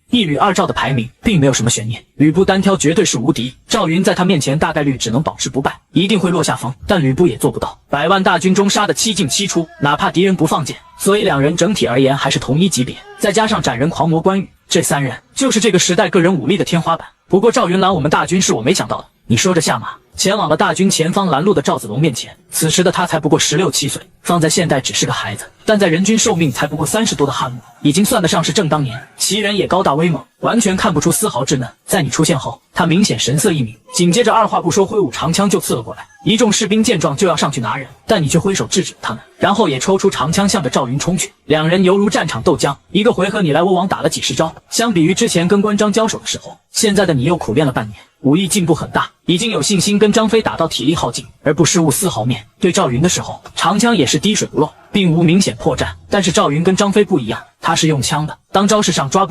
一吕二赵的排名并没有什么悬念，吕布单挑绝对是无敌，赵云在他面前大概率只能保持不败，一定会落下风，但吕布也做不到。100万大军中杀得7进7出，哪怕敌人不放箭，所以两人整体而言还是同一级别。再加上斩人狂魔关羽，这3人就是这个时代个人武力的天花板。不过赵云拦我们大军是我没想到的。你说着下马，前往了大军前方拦路的赵子龙面前。此时的他才不过16、17岁，放在现代只是个孩子，但在人均寿命才不过30多的汉末，已经算得上是正当年。其人也高大威猛，完全看不出丝毫稚嫩。在你出现后，他明显神色一凛，紧接着二话不说挥舞长枪就刺了过来。一众士兵见状就要上去拿人，但你却挥手制止他们，然后也抽出长枪向着赵云冲去。两人犹如战场斗将，一个回合你来我往打了几十招。相比于之前跟关张交手的时候，现在的你又苦练了半年，武艺进步很大，已经有信心跟张飞打到体力耗尽而不失误丝毫。面对赵云的时候，长枪也是滴水不漏，并无明显破绽。但是赵云跟张飞不一样，他是用枪的，当招式上抓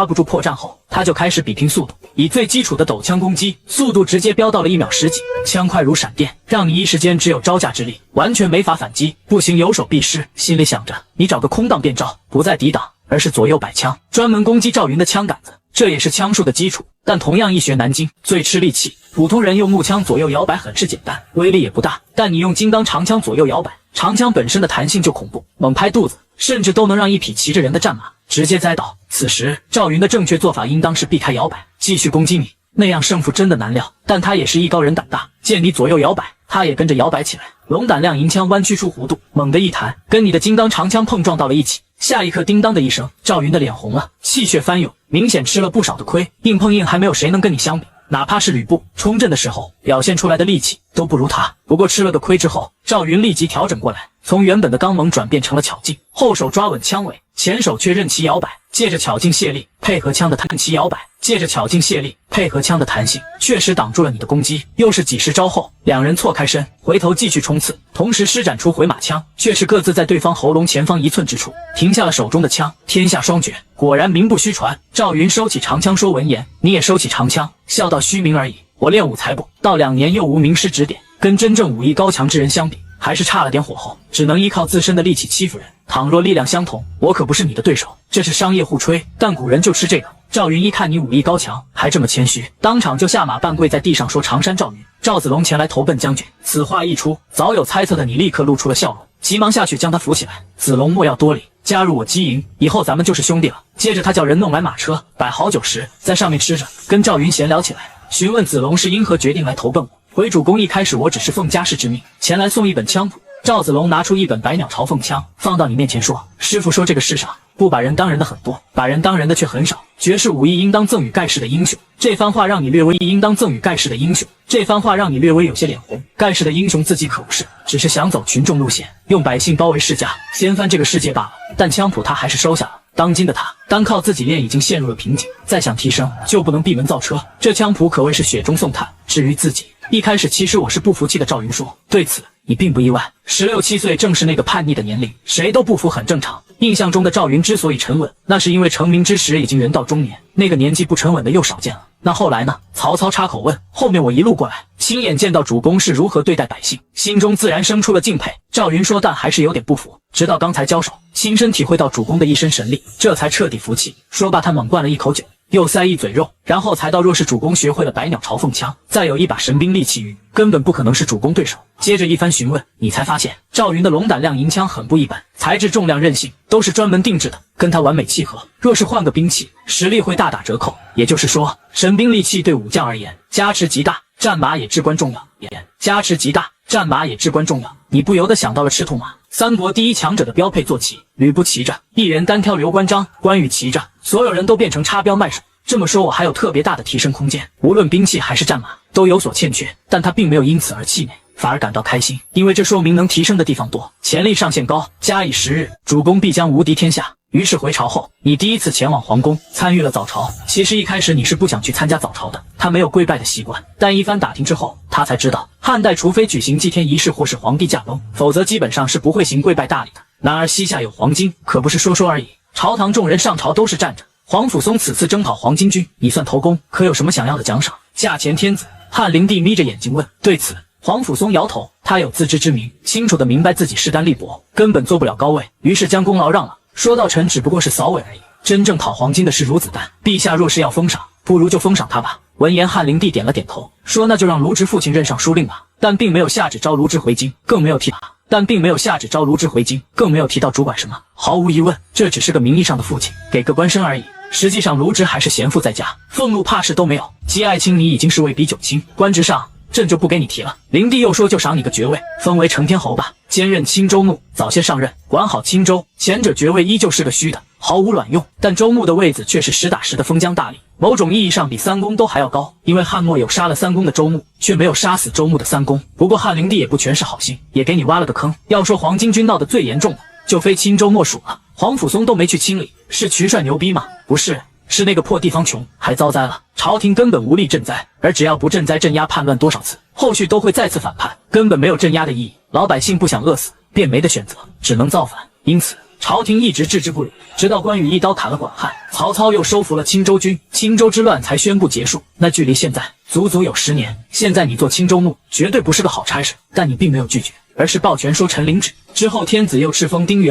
不住破绽后，他就开始比拼速度，以最基础的抖枪攻击，速度直接飙到了1秒10几，枪快如闪电，让你一时间只有招架之力，完全没法反击，不行有手必失。心里想着，你找个空档变招，不再抵挡，而是左右摆枪，专门攻击赵云的枪杆子，这也是枪术的基础。但同样一学难精，最吃力气。普通人用木枪左右摇摆很是简单，威力也不大，但你用金刚长枪左右摇摆，长枪本身的弹性就恐怖，猛拍肚子，甚至都能让一匹骑着人的战马直接栽倒。此时赵云的正确做法应当是避开摇摆，继续攻击你，那样胜负真的难料。但他也是艺高人胆大，见你左右摇摆，他也跟着摇摆起来，龙胆亮银枪弯曲出弧度，猛地一弹，跟你的金刚长枪碰撞到了一起。下一刻，叮当的一声，赵云的脸红了，气血翻涌，明显吃了不少的亏。硬碰硬，还没有谁能跟你相比。哪怕是吕布冲阵的时候表现出来的力气都不如他。不过吃了个亏之后，赵云立即调整过来，从原本的刚猛转变成了巧劲，后手抓稳枪尾，前手却任其摇摆，借着巧劲卸力，配合枪的弹其摇摆，借着巧劲卸力，配合枪的弹性，确实挡住了你的攻击。又是几十招后，两人错开身，回头继续冲刺，同时施展出回马枪，却是各自在对方喉咙前方1寸之处停下了手中的枪。天下双绝，果然名不虚传。赵云收起长枪说闻言，你也收起长枪，笑道虚名而已。我练武才不到2年，又无名师指点，跟真正武艺高强之人相比，还是差了点火候，只能依靠自身的力气欺负人。倘若力量相同，我可不是你的对手。这是商业互吹，但古人就吃这个。赵云一看你武艺高强，还这么谦虚，当场就下马半跪在地上说：“常山赵云，赵子龙前来投奔将军。”此话一出，早有猜测的你立刻露出了笑容，急忙下去将他扶起来。子龙莫要多礼，加入我机营，以后咱们就是兄弟了。接着他叫人弄来马车，摆好酒食，在上面吃着，跟赵云闲聊起来，询问子龙是因何决定来投奔我。回主公，一开始我只是奉家世之命前来送一本枪谱。赵子龙拿出一本百鸟朝凤枪，放到你面前说：“师傅说这个世上不把人当人的很多，把人当人的却很少。绝世武艺应当赠与盖世的英雄。”这番话让你略微应当赠与盖世的英雄。这番话让你略微有些脸红。盖世的英雄自己可不是，只是想走群众路线，用百姓包围世家，掀翻这个世界罢了。但枪谱他还是收下了。当今的他单靠自己练已经陷入了瓶颈，再想提升就不能闭门造车。这枪谱可谓是雪中送炭。至于自己，一开始其实我是不服气的。赵云说，对此你并不意外，16、17岁正是那个叛逆的年龄，谁都不服很正常。印象中的赵云之所以沉稳，那是因为成名之时已经人到中年，那个年纪不沉稳的又少见了。那后来呢？曹操插口问。后面我一路过来，亲眼见到主公是如何对待百姓，心中自然生出了敬佩。赵云说，但还是有点不服，直到刚才交手，亲身体会到主公的一身神力，这才彻底服气。说罢，他猛灌了一口酒，又塞一嘴肉，然后才道：若是主公学会了百鸟朝凤枪，再有一把神兵利器于，根本不可能是主公对手。接着一番询问，你才发现赵云的龙胆量银枪很不一般，材质、重量、韧性都是专门定制的，跟他完美契合。若是换个兵器，实力会大打折扣。也就是说，神兵利器对武将而言加持极大，战马也至关重要。加持极大，战马也至关重要。你不由得想到了赤兔马，三国第一强者的标配坐骑，吕布骑着，一人单挑刘关张，关羽骑着，所有人都变成插标卖首。这么说，我还有特别大的提升空间，无论兵器还是战马都有所欠缺。但他并没有因此而气馁，反而感到开心，因为这说明能提升的地方多，潜力上限高，加以时日，主公必将无敌天下。于是回朝后，你第一次前往皇宫，参与了早朝。其实一开始你是不想去参加早朝的，他没有跪拜的习惯。但一番打听之后，他才知道，汉代除非举行祭天仪式或是皇帝驾崩，否则基本上是不会行跪拜大礼的。然而膝下有黄金，可不是说说而已。朝堂众人上朝都是站着。皇甫嵩此次征讨黄巾军，你算头功，可有什么想要的奖赏？价钱天子。汉灵帝眯着眼睛问。对此，皇甫嵩摇头，他有自知之明，清楚的明白自己势单力薄，根本做不了高位，于是将功劳让了。说到臣只不过是扫尾而已，真正讨黄金的是孺子丹。陛下若是要封赏，不如就封赏他吧。闻言，汉灵帝点了点头，说那就让卢植父亲任上书令吧。但并没有下旨招卢植回京，更没有提到主管什么。毫无疑问，这只是个名义上的父亲，给个官身而已。实际上卢植还是闲赋在家，俸禄怕事都没有。姬爱卿你已经是位比九卿，官职上朕就不给你提了。灵帝又说就赏你个爵位，封为承天侯吧，兼任青州牧，早些上任，管好青州。前者爵位依旧是个虚的，毫无卵用，但州牧的位子却是实打实的封疆大吏，某种意义上比三公都还要高。因为汉末有杀了三公的州牧，却没有杀死州牧的三公。不过汉灵帝也不全是好心，也给你挖了个坑。要说黄巾军闹得最严重的，就非青州莫属了。皇甫嵩都没去清理，是渠帅牛逼吗？不是，是那个破地方穷，还遭灾了。朝廷根本无力赈灾，而只要不赈灾镇压叛乱多少次，后续都会再次反叛，根本没有镇压的意义。老百姓不想饿死，便没得选择，只能造反。因此朝廷一直置之不理，直到关羽一刀砍了管汉，曹操又收服了青州军，青州之乱才宣布结束。那距离现在足足有10年。现在你做青州牧，绝对不是个好差事，但你并没有拒绝，而是抱拳说陈领旨。之后天子又敕封丁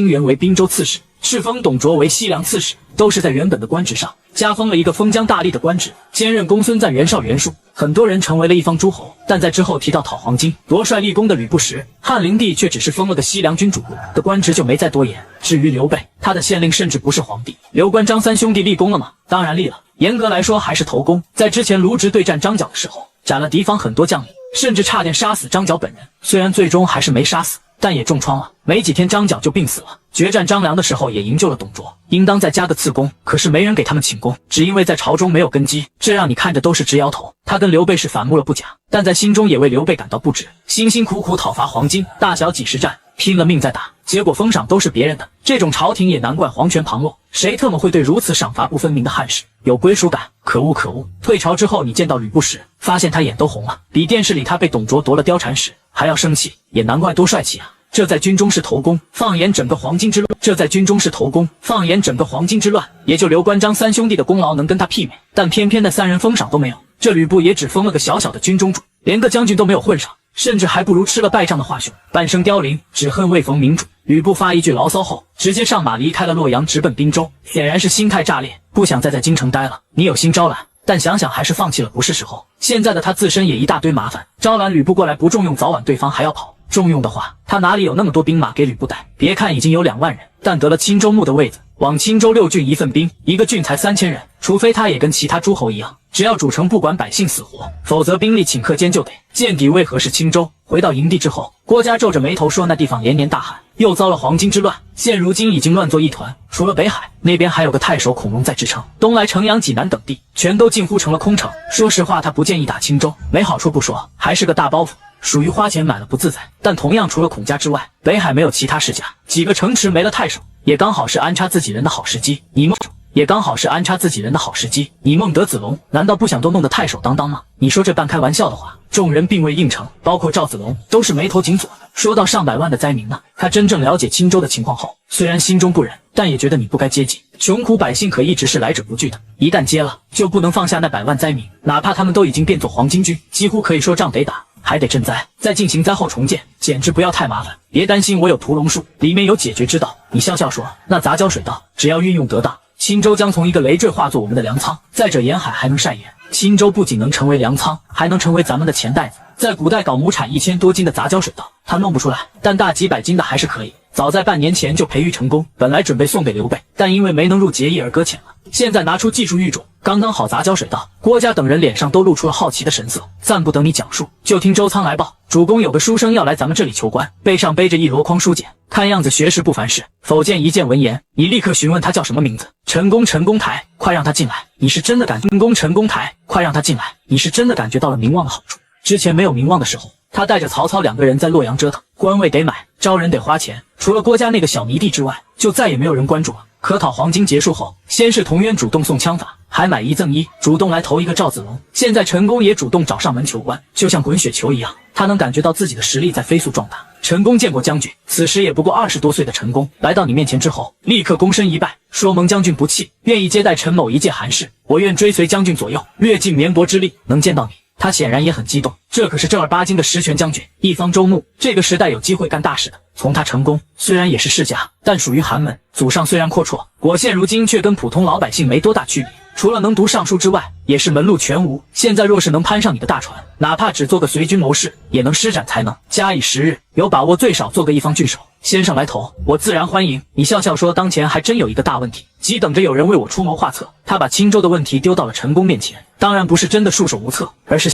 原为滨州刺史，敕封董卓为西凉刺史，都是在原本的官职上加封了一个封疆大吏的官职，兼任公孙瓒、袁绍、袁术。很多人成为了一方诸侯，但在之后提到讨黄巾、夺帅立功的吕布时，汉灵帝却只是封了个西凉君主的官职，就没再多言。至于刘备，他的县令甚至不是皇帝。刘关张三兄弟立功了吗？当然立了，严格来说还是头功。在之前卢植对战张角的时候，斩了敌方很多将领，甚至差点杀死张角本人，虽然最终还是没杀死，但也重创了。没几天，张角就病死了。决战张良的时候也营救了董卓，应当再加个次功，可是没人给他们请功，只因为在朝中没有根基，这让你看着都是直摇头。他跟刘备是反目了不假，但在心中也为刘备感到不值。辛辛苦苦讨伐黄巾，大小几十战，拼了命在打，结果封赏都是别人的，这种朝廷也难怪皇权旁落。谁特么会对如此赏罚不分明的汉室有归属感？可恶可恶！退朝之后，你见到吕布时，发现他眼都红了，比电视里他被董卓夺了貂蝉时还要生气，也难怪多帅气啊！这在军中是头功，放眼整个黄巾之乱，也就刘关张三兄弟的功劳能跟他媲美，但偏偏那三人封赏都没有，这吕布也只封了个小小的军中主，连个将军都没有混上，甚至还不如吃了败仗的华雄，半生凋零，只恨未逢明主。吕布发一句牢骚后，直接上马离开了洛阳，直奔滨州，显然是心态炸裂，不想再在京城待了。你有心招揽，但想想还是放弃了，不是时候。现在的他自身也一大堆麻烦，招揽吕布过来不重用，早晚对方还要跑。重用的话，他哪里有那么多兵马给吕布带？别看已经有2万人，但得了青州牧的位子，往青州6郡一份兵，一个郡才3000人，除非他也跟其他诸侯一样，只要主城不管百姓死活，否则兵力顷刻间就得。见底为何是青州？回到营地之后，郭嘉皱着眉头说那地方连年大旱，又遭了黄巾之乱，现如今已经乱作一团，除了北海那边还有个太守孔融在支撑，东来城阳、济南等地全都近乎成了空城。说实话，他不建议打青州，没好处不说，还是个大包袱，属于花钱买了不自在。但同样，除了孔家之外，北海没有其他世家，几个城池没了太守，也刚好是安插自己人的好时机。你孟德子龙难道不想都弄得太守当当吗？你说这半开玩笑的话，众人并未应承，包括赵子龙都是眉头紧锁的。说到上百万的灾民呢，他真正了解青州的情况后，虽然心中不忍，但也觉得你不该接济穷苦百姓，可一直是来者不拒的。一旦接了，就不能放下那100万灾民，哪怕他们都已经变作黄巾军，几乎可以说仗得打，还得赈灾，再进行灾后重建，简直不要太麻烦。别担心，我有屠龙术，里面有解决之道。你笑笑说，那杂交水稻只要运用得当，青州将从一个累赘化作我们的粮仓。再者，沿海还能晒盐，青州不仅能成为粮仓，还能成为咱们的钱袋子。在古代搞亩产1000多斤的杂交水稻，他弄不出来，但大几百斤的还是可以。早在半年前就培育成功，本来准备送给刘备，但因为没能入结义而搁浅了。现在拿出技术育种，刚刚好杂交水稻。郭嘉等人脸上都露出了好奇的神色。暂不等你讲述，就听周仓来报，主公有个书生要来咱们这里求官，背上背着一箩筐书简，看样子学识不凡事。否见一见文言，你立刻询问他叫什么名字。陈公台，快让他进来。你是真的感觉到了名望的好处。之前没有名望的时候，他带着曹操2个人在洛阳折腾，官位得买，招人得花钱，除了郭嘉那个小迷弟之外，就再也没有人关注了。可讨黄巾结束后，先是童渊主动送枪法，还买1赠1，主动来投一个赵子龙。现在陈宫也主动找上门求官，就像滚雪球一样，他能感觉到自己的实力在飞速壮大。陈宫见过将军，此时也不过20多岁的陈宫，来到你面前之后，立刻躬身一拜，说蒙将军不弃，愿意接待陈某一介寒士，我愿追随将军左右，略尽绵薄之力，能见到你。他显然也很激动，这可是正儿八经的实权将军，一方州牧，这个时代有机会干大事的。从他成功，虽然也是世家，但属于寒门，祖上虽然阔绰，果现如今却跟普通老百姓没多大区别，除了能读尚书之外，也是门路全无。现在若是能攀上你的大船，哪怕只做个随军谋士，也能施展才能。加以时日，有把握最少做个一方郡守，先上来投，我自然欢迎。你笑笑说，当前还真有一个大问题，急等着有人为我出谋划策。他把青州的问题丢到了陈宫面前，当然不是真的束手无策，而是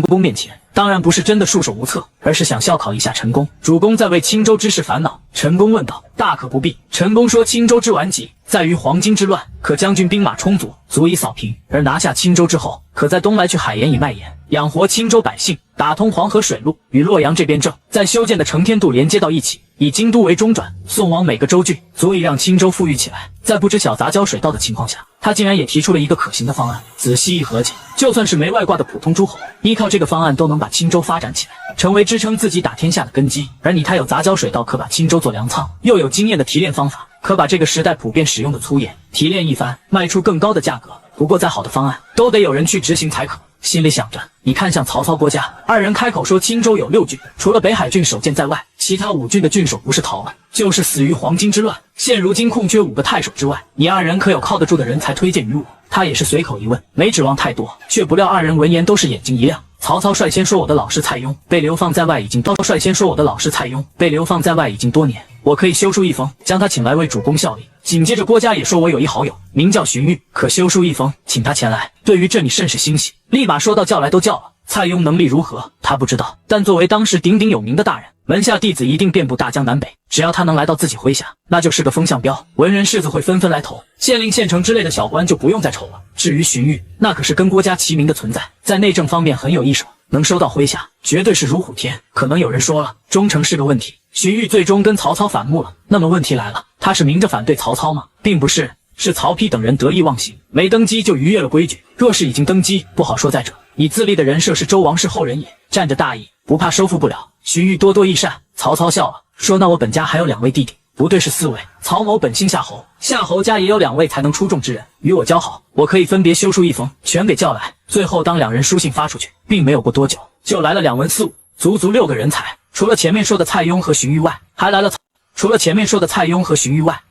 想效考一下陈宫。主公在为青州之事烦恼。陈宫问道，大可不必。陈宫说，青州之顽疾在于黄巾之乱，可将军兵马充足，足以扫平，而拿下青州之后，可在东来去海盐以卖盐，养活青州百姓，打通黄河水路，与洛阳这边正在修建的承天渡连接到一起，以京都为中转，送往每个州郡，足以让青州富裕起来。在不知晓杂交水稻的情况下，他竟然也提出了一个可行的方案。仔细一合计，就算是没外挂的普通诸侯，依靠这个方案都能把青州发展起来，成为支撑自己打天下的根基。而你他有杂交水稻，可把青州做粮仓，又有经验的提炼方法，可把这个时代普遍使用的粗盐提炼一番，卖出更高的价格。不过再好的方案，都得有人去执行才可。心里想着，你看向曹操、郭嘉二人开口说，青州有6郡，除了北海郡守建在外，其他5郡的郡守不是逃了，就是死于黄巾之乱。现如今空缺5个太守之外，你2人可有靠得住的人才推荐于我？他也是随口一问，没指望太多，却不料2人闻言都是眼睛一亮。曹操率先说，我的老师蔡邕被流放在外已经多年，我可以修书一封，将他请来为主公效力。紧接着郭嘉也说，我有一好友名叫荀彧，可修书一封，请他前来。对于这你甚是欣喜，立马说到，叫来都叫了。蔡邕能力如何他不知道，但作为当时鼎鼎有名的大人，门下弟子一定遍布大江南北，只要他能来到自己麾下，那就是个风向标，文人士子会纷纷来投，县令、县城之类的小官就不用再愁了。至于荀彧，那可是跟郭嘉齐名的存在，在内政方面很有一手，能收到麾下，绝对是如虎添。可能有人说了，忠诚是个问题，荀彧最终跟曹操反目了，那么问题来了，他是明着反对曹操吗？并不是，是曹丕等人得意忘形，没登基就逾越了规矩。若是已经登基，不好说。再者，以自立的人设是周王室后人也，占着大义，不怕收复不了。荀彧多多益善，曹操笑了，说：“那我本家还有2位弟弟，不对是4位。曹某本姓夏侯，夏侯家也有2位才能出众之人，与我交好，我可以分别修书1封，全给叫来。”最后当2人书信发出去，并没有过多久，就来了2文4武，足足6个人才。除了前面说的蔡邕和荀彧外，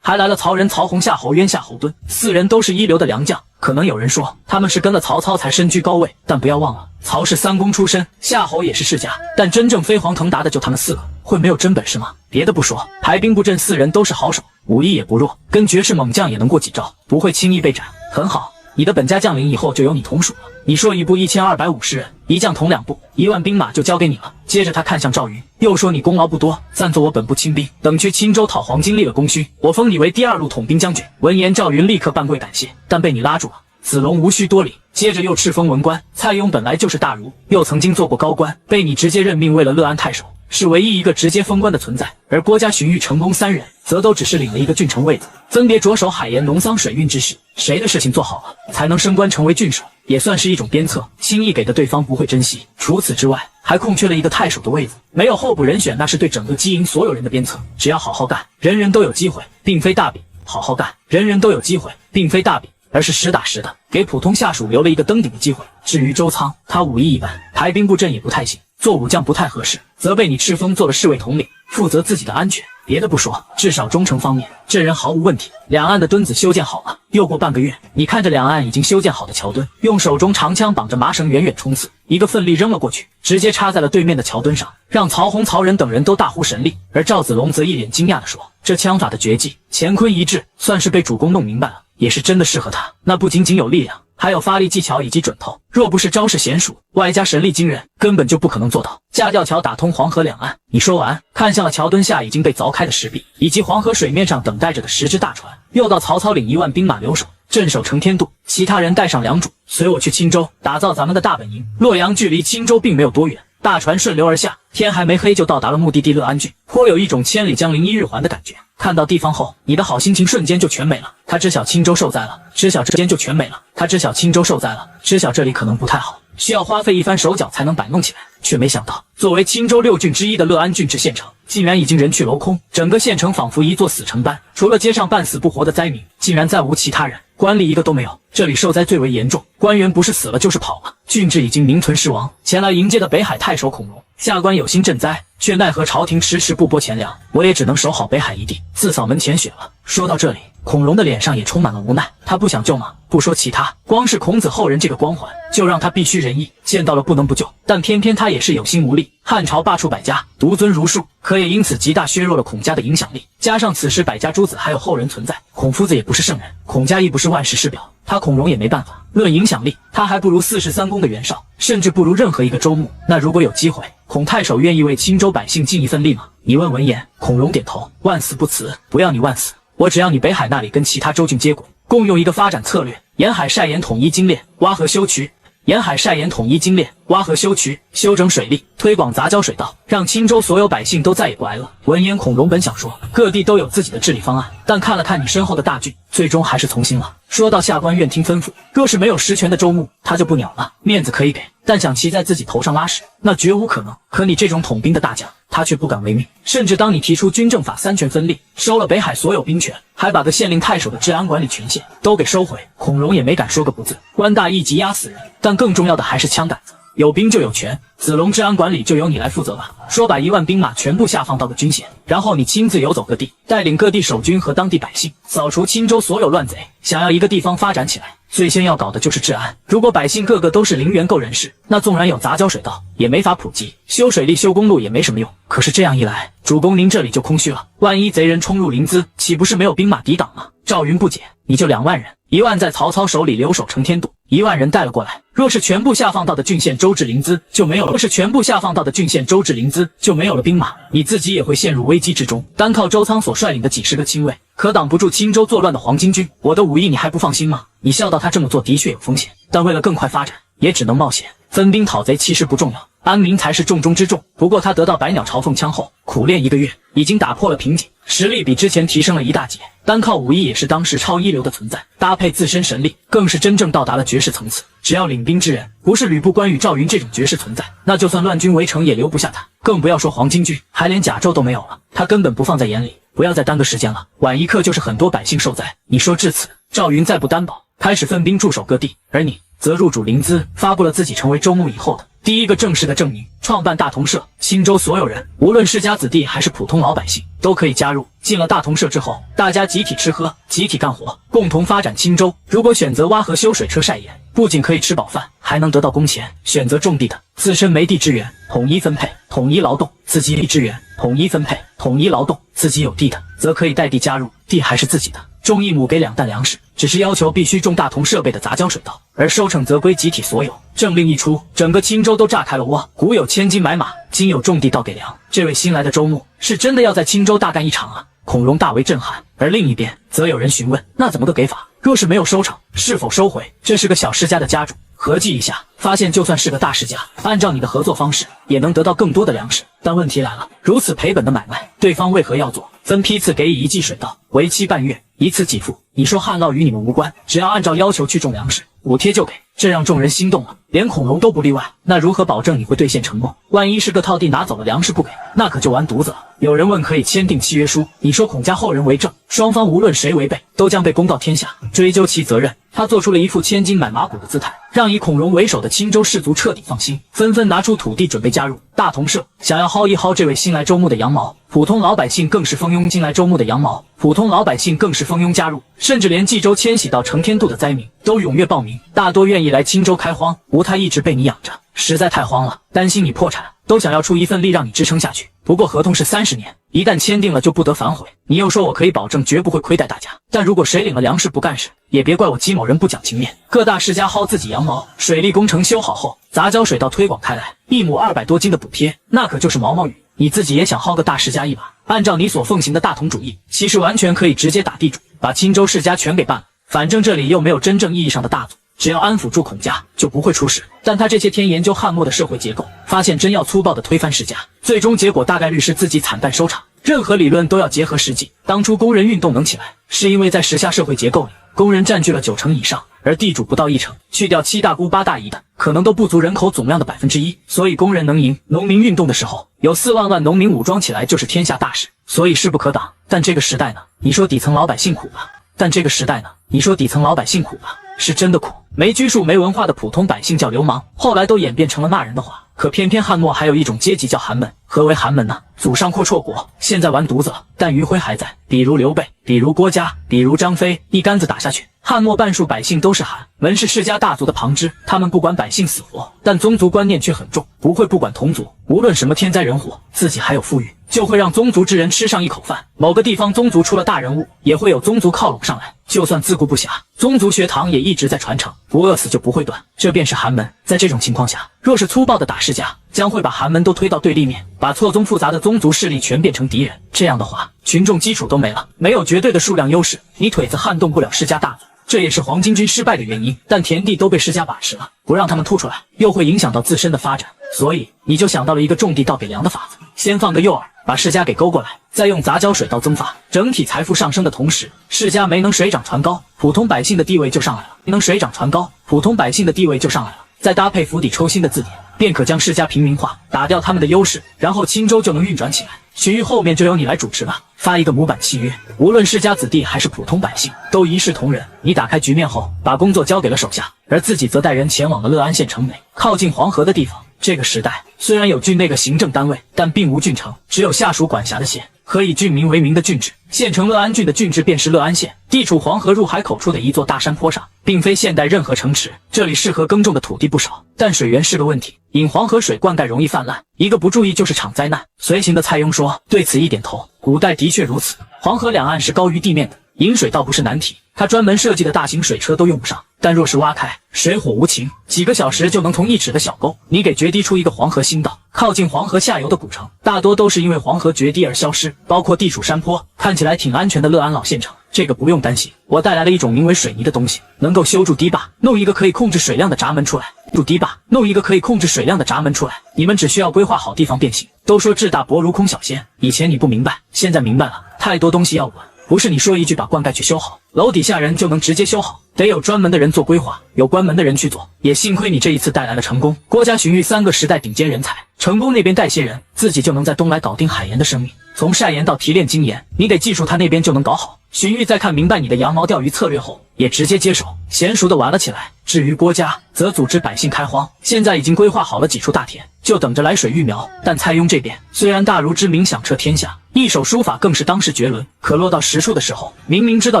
还来了曹仁、曹洪、夏侯渊、夏侯惇，4人都是一流的良将。可能有人说他们是跟了曹操才身居高位，但不要忘了，曹氏3公出身，夏侯也是世家，但真正飞黄腾达的就他们4个，会没有真本事吗？别的不说，排兵布阵4人都是好手，武艺也不弱，跟绝世猛将也能过几招，不会轻易被斩。很好，你的本家将领以后就由你统属了。你说一部1250人，一将统2部，1万兵马就交给你了。接着他看向赵云，又说：“你功劳不多，暂做我本部亲兵，等去青州讨黄巾立了功勋，我封你为第2路统兵将军。”闻言，赵云立刻半跪感谢，但被你拉住了。子龙无需多礼，接着又敕封文官。蔡邕本来就是大儒，又曾经做过高官，被你直接任命为了乐安太守，是唯一一个直接封官的存在。而郭嘉、荀彧、成功3人，则都只是领了一个郡城位子，分别着手海盐、农桑、水运之事。谁的事情做好了，才能升官成为郡守，也算是一种鞭策，轻易给的对方不会珍惜。除此之外，还空缺了一个太守的位子，没有候补人选，那是对整个基营所有人的鞭策。只要好好干，人人都有机会，并非大比。好好干，人人都有机会，并非大比，而是实打实的给普通下属留了一个登顶的机会。至于周仓，他武艺一般，排兵布阵也不太行，做武将不太合适，则被你敕封做了侍卫统领，负责自己的安全。别的不说，至少忠诚方面，这人毫无问题。两岸的墩子修建好了，又过半个月，你看着两岸已经修建好的桥墩，用手中长枪绑着麻绳远远冲刺，一个奋力扔了过去，直接插在了对面的桥墩上，让曹洪、曹仁等人都大呼神力。而赵子龙则一脸惊讶地说：“这枪法的绝技，乾坤一掷，算是被主公弄明白了，也是真的适合他。那不仅仅有力量，还有发力技巧以及准头，若不是招式娴熟，外加神力惊人，根本就不可能做到。”架吊桥打通黄河两岸。你说完，看向了桥墩下已经被凿开的石壁，以及黄河水面上等待着的10只大船。又到曹操领1万兵马留守，镇守成天渡，其他人带上良主，随我去青州，打造咱们的大本营。洛阳距离青州并没有多远，大船顺流而下，天还没黑就到达了目的地乐安郡，颇有一种千里江陵一日还的感觉。看到地方后，你的好心情瞬间就全没了。他知晓青州受灾了，知晓这间就全没了。他知晓青州受灾了，知晓这里可能不太好，需要花费一番手脚才能摆弄起来，却没想到作为青州6郡之一的乐安郡治县城，竟然已经人去楼空，整个县城仿佛一座死城般，除了街上半死不活的灾民，竟然再无其他人，官吏一个都没有。这里受灾最为严重，官员不是死了就是跑了，郡治已经名存实亡。前来迎接的北海太守孔融，下官有心赈灾，却奈何朝廷迟迟不拨钱粮，我也只能守好北海一地，自扫门前雪了。说到这里，孔融的脸上也充满了无奈，他不想救吗？不说其他，光是孔子后人这个光环，就让他必须仁义，见到了不能不救。但偏偏他也是有心无力，汉朝罢黜百家，独尊儒术，可也因此极大削弱了孔家的影响力。加上此时百家诸子还有后人存在，孔夫子也不是圣人，孔家亦不是万世师表，他孔融也没办法。论影响力，他还不如43公的袁绍，甚至不如任何一个周牧。那如果有机会，孔太守愿意为青州百姓尽一份力吗？你问闻言，孔融点头，万死不辞。不要你万死，我只要你北海那里跟其他州郡接轨，共用一个发展策略，沿海晒盐统一精炼，挖河修渠。沿海晒盐统一精炼，挖河修渠，修整水利，推广杂交水稻，让青州所有百姓都再也不挨饿。闻言，孔融本想说各地都有自己的治理方案，但看了看你身后的大郡，最终还是从心了。说到下官愿听吩咐，若是没有实权的周牧，他就不鸟了。面子可以给，但想骑在自己头上拉屎，那绝无可能。可你这种统兵的大将，他却不敢违命，甚至当你提出军政法3权分立，收了北海所有兵权，还把个县令太守的治安管理权限都给收回，孔融也没敢说个不字。官大一级压死人，但更重要的还是枪杆子。有兵就有权，子龙治安管理就由你来负责吧。说把1万兵马全部下放到个军衔，然后你亲自游走各地，带领各地守军和当地百姓，扫除青州所有乱贼。想要一个地方发展起来，最先要搞的就是治安。如果百姓个个都是零元购人士，那纵然有杂交水稻，也没法普及，修水利修公路也没什么用。可是这样一来，主公您这里就空虚了，万一贼人冲入临淄，岂不是没有兵马抵挡吗？赵云不解，你就2万人，1万在曹操手里留守成天渡1万人带了过来。若是全部下放到的郡县州治临淄，就没有了；若是全部下放到的郡县州治临淄，就没有了兵马，你自己也会陷入危机之中。单靠周仓所率领的几十个亲卫，可挡不住青州作乱的黄巾军。我的武艺你还不放心吗？你笑道他这么做的确有风险，但为了更快发展，也只能冒险。分兵讨贼其实不重要，安民才是重中之重。不过他得到百鸟朝凤枪后，苦练1个月，已经打破了瓶颈，实力比之前提升了一大截。单靠武艺也是当时超一流的存在，搭配自身神力，更是真正到达了绝世层次。只要领兵之人不是吕布、关羽、赵云这种绝世存在，那就算乱军围城也留不下他。更不要说黄巾军，还连甲胄都没有了，他根本不放在眼里。不要再耽搁时间了，晚一刻就是很多百姓受灾。你说至此，赵云再不担保，开始分兵驻守各地，而你则入主临淄，发布了自己成为州牧以后的第一个正式的证明，创办大同社。青州所有人，无论世家子弟还是普通老百姓，都可以加入。进了大同社之后，大家集体吃喝，集体干活，共同发展青州。如果选择挖河修水车晒盐，不仅可以吃饱饭，还能得到工钱。选择种地的，自身没地支援，统一分配，统一劳动；自己地支援，统一分配，统一劳动；自己有地的，则可以带地加入，地还是自己的，种1亩给2担粮食，只是要求必须种大同设备的杂交水稻，而收成则归集体所有。政令一出，整个青州都炸开了窝。古有千金买马，今有种地倒给粮。这位新来的州牧是真的要在青州大干一场啊！孔融大为震撼。而另一边则有人询问，那怎么个给法？若是没有收成，是否收回？这是个小世家的家主，合计一下，发现就算是个大世家，按照你的合作方式，也能得到更多的粮食。但问题来了，如此赔本的买卖，对方为何要做？分批次给予1季水稻，为期半月，以此给付。你说旱涝与你们无关，只要按照要求去种粮食，补贴就给。这让众人心动了，连孔融都不例外。那如何保证你会兑现承诺？万一是个套地拿走了粮食不给，那可就完犊子了。有人问可以签订契约书，你说孔家后人为证，双方无论谁违背，都将被公告天下，追究其责任。他做出了一副千金买马骨的姿态，让以孔融为首的青州士族彻底放心，纷纷拿出土地准备加入大同社，想要薅一薅这位新来州牧的羊毛。普通老百姓更是蜂拥进来州牧的羊毛，普通老百姓更是蜂拥加入，甚至连冀州迁徙到承天渡的灾民都踊跃报名，大多愿意来青州开荒。吴太一直被你养着，实在太荒了，担心你破产，都想要出一份力让你支撑下去。不过合同是30年，一旦签订了就不得反悔。你又说我可以保证绝不会亏待大家，但如果谁领了粮食不干事，也别怪我姬某人不讲情面。各大世家薅自己羊毛，水利工程修好后，杂交水稻推广开来，1亩200多斤的补贴，那可就是毛毛雨。你自己也想薅个大世家一把？按照你所奉行的大同主义，其实完全可以直接打地主，把青州世家全给办了。反正这里又没有真正意义上的大族，只要安抚住孔家，就不会出事。但他这些天研究汉末的社会结构，发现真要粗暴的推翻世家，最终结果大概率是自己惨败收场。任何理论都要结合实际。当初工人运动能起来，是因为在时下社会结构里，工人占据了90%以上，而地主不到1成，去掉7大姑8大姨的，可能都不足人口总量的1%，所以工人能赢。农民运动的时候，有4万万农民武装起来就是天下大事，所以势不可挡。但这个时代呢？你说底层老百姓苦吧？但这个时代呢？你说底层老百姓苦吧？是真的苦。没拘束没文化的普通百姓叫流氓，后来都演变成了骂人的话。可偏偏汉末还有一种阶级叫寒门。何为寒门呢？祖上阔绰国，现在完犊子了，但余晖还在。比如刘备，比如郭嘉，比如张飞，一竿子打下去，汉末半数百姓都是寒门，是世家大族的旁支。他们不管百姓死活，但宗族观念却很重，不会不管同族，无论什么天灾人祸，自己还有富裕，就会让宗族之人吃上一口饭。某个地方宗族出了大人物，也会有宗族靠拢上来，就算自顾不暇，宗族学堂也一直在传承，不饿死就不会断，这便是寒门。在这种情况下，若是粗暴的打世家，将会把寒门都推到对立面，把错综复杂的宗族势力全变成敌人。这样的话，群众基础都没了，没有绝对的数量优势，你腿子撼动不了世家大族，这也是黄巾军失败的原因。但田地都被世家把持了，不让他们吐出来，又会影响到自身的发展，所以你就想到了一个种地倒给粮的法子，先放个诱饵，把世家给勾过来，再用杂交水稻增发，整体财富上升的同时，世家没能水涨船高，普通百姓的地位就上来了。能水涨船高，普通百姓的地位就上来了。再搭配釜底抽薪的字典，便可将世家平民化，打掉他们的优势，然后青州就能运转起来。荀彧后面就由你来主持了，发一个模板契约，无论世家子弟还是普通百姓，都一视同仁。你打开局面后，把工作交给了手下，而自己则带人前往了乐安县城北，靠近黄河的地方。这个时代虽然有郡那个行政单位，但并无郡城，只有下属管辖的县和以郡名为名的郡治。县城乐安郡的郡治便是乐安县，地处黄河入海口处的一座大山坡上，并非现代任何城池。这里适合耕种的土地不少，但水源是个问题，引黄河水灌溉容易泛滥，一个不注意就是场灾难。随行的蔡邕说，对此一点头，古代的确如此，黄河两岸是高于地面的，引水倒不是难题，他专门设计的大型水车都用不上。但若是挖开，水火无情，几个小时就能从1尺的小沟，你给决堤出一个黄河新道。靠近黄河下游的古城，大多都是因为黄河决堤而消失，包括地处山坡，看起来挺安全的乐安老县城。这个不用担心，我带来了一种名为水泥的东西，能够修筑堤坝，弄一个可以控制水量的闸门出来。筑堤坝，弄一个可以控制水量的闸门出来，你们只需要规划好地方便行。都说志大伯如空小仙，以前你不明白，现在明白了。太多东西要稳，不是你说一句把灌溉去修好，楼底下人就能直接修好，得有专门的人做规划，有关门的人去做。也幸亏你这一次带来了成功，郭家荀彧3个时代顶尖人才，成功那边带些人，自己就能在东来搞定海盐的生意。从晒盐到提炼精盐，你得记住他那边就能搞好。荀彧在看明白你的羊毛钓鱼策略后，也直接接手，娴熟的玩了起来。至于郭家，则组织百姓开荒，现在已经规划好了几处大田，就等着来水育苗。但蔡邕这边虽然大儒之名响彻天下，一手书法更是当世绝伦，可落到实处的时候，明明知道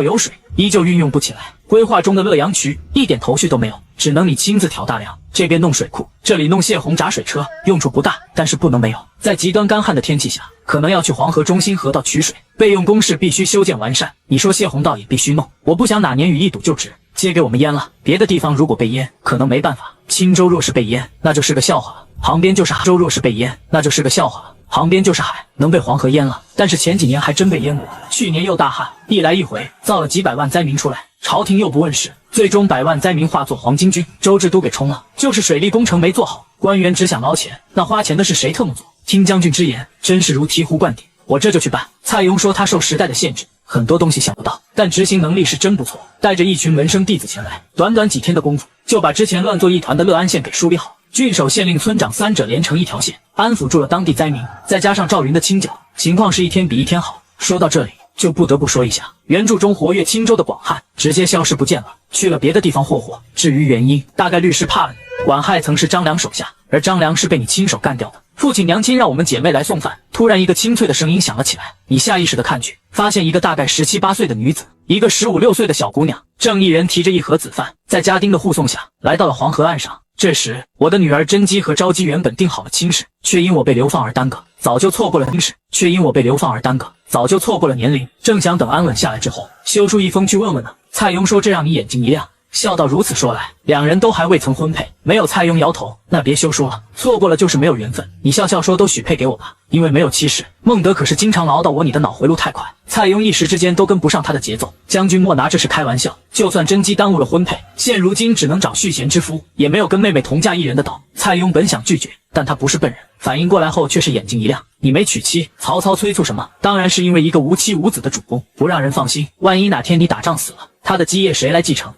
有水，依旧运用不起来。规划中的乐阳渠一点头绪都没有，只能你亲自挑大梁。这边弄水库，这里弄泄洪闸水车，用处不大，但是不能没有。在极端干旱的天气下，可能要去黄河中心河道取水，备用工事必须修建完善。你说泄洪道也必须弄，我不想哪年雨一堵就止，接给我们淹了。别的地方如果被淹，可能没办法。青州若是被淹，那就是个笑话了，旁边就是海；州若是被淹，那就是个笑话了，旁边就是海。能被黄河淹了，但是前几年还真被淹过。去年又大旱，一来一回造了几百万灾民出来，朝廷又不问事，最终100万灾民化作黄巾军，州治都给冲了。就是水利工程没做好，官员只想捞钱，那花钱的是谁特么做？听将军之言，真是如醍醐灌顶，我这就去办。蔡邕说他受时代的限制，很多东西想不到，但执行能力是真不错，带着一群门生弟子前来，短短几天的功夫就把之前乱作一团的乐安县给梳理好。郡守、县令、村长3者连成一条线，安抚住了当地灾民，再加上赵云的清剿，情况是一天比一天好。说到这里，就不得不说一下，原著中活跃青州的广汉直接消失不见了，去了别的地方霍霍。至于原因，大概率是怕了你。管亥曾是张良手下，而张良是被你亲手干掉的。父亲娘亲让我们姐妹来送饭，突然一个清脆的声音响了起来，你下意识的看去，发现一个大概17、18岁的女子，一个15、16岁的小姑娘，正一人提着一盒子饭，在家丁的护送下来到了黄河岸上。这时，我的女儿甄姬和昭姬原本定好了亲事，却因我被流放而耽搁，早就错过了亲事，却因我被流放而耽搁，早就错过了年龄。正想等安稳下来之后，修出一封去问问呢。蔡邕说这让你眼睛一亮，笑道如此说来，两人都还未曾婚配。没有。蔡邕摇头，那别休说了，错过了就是没有缘分。你笑笑说都许配给我吧，因为没有妻室。孟德可是经常唠叨我你的脑回路太快，蔡邕一时之间都跟不上他的节奏。将军莫拿这是开玩笑，就算甄姬耽误了婚配，现如今只能找续弦之夫，也没有跟妹妹同嫁一人的道。蔡邕本想拒绝，但他不是笨人，反应过来后却是眼睛一亮。你没娶妻，曹操催促什么？当然是因为一个无妻无子的主公，不让人放心。万一哪天你打仗死了，他的基业谁来继承？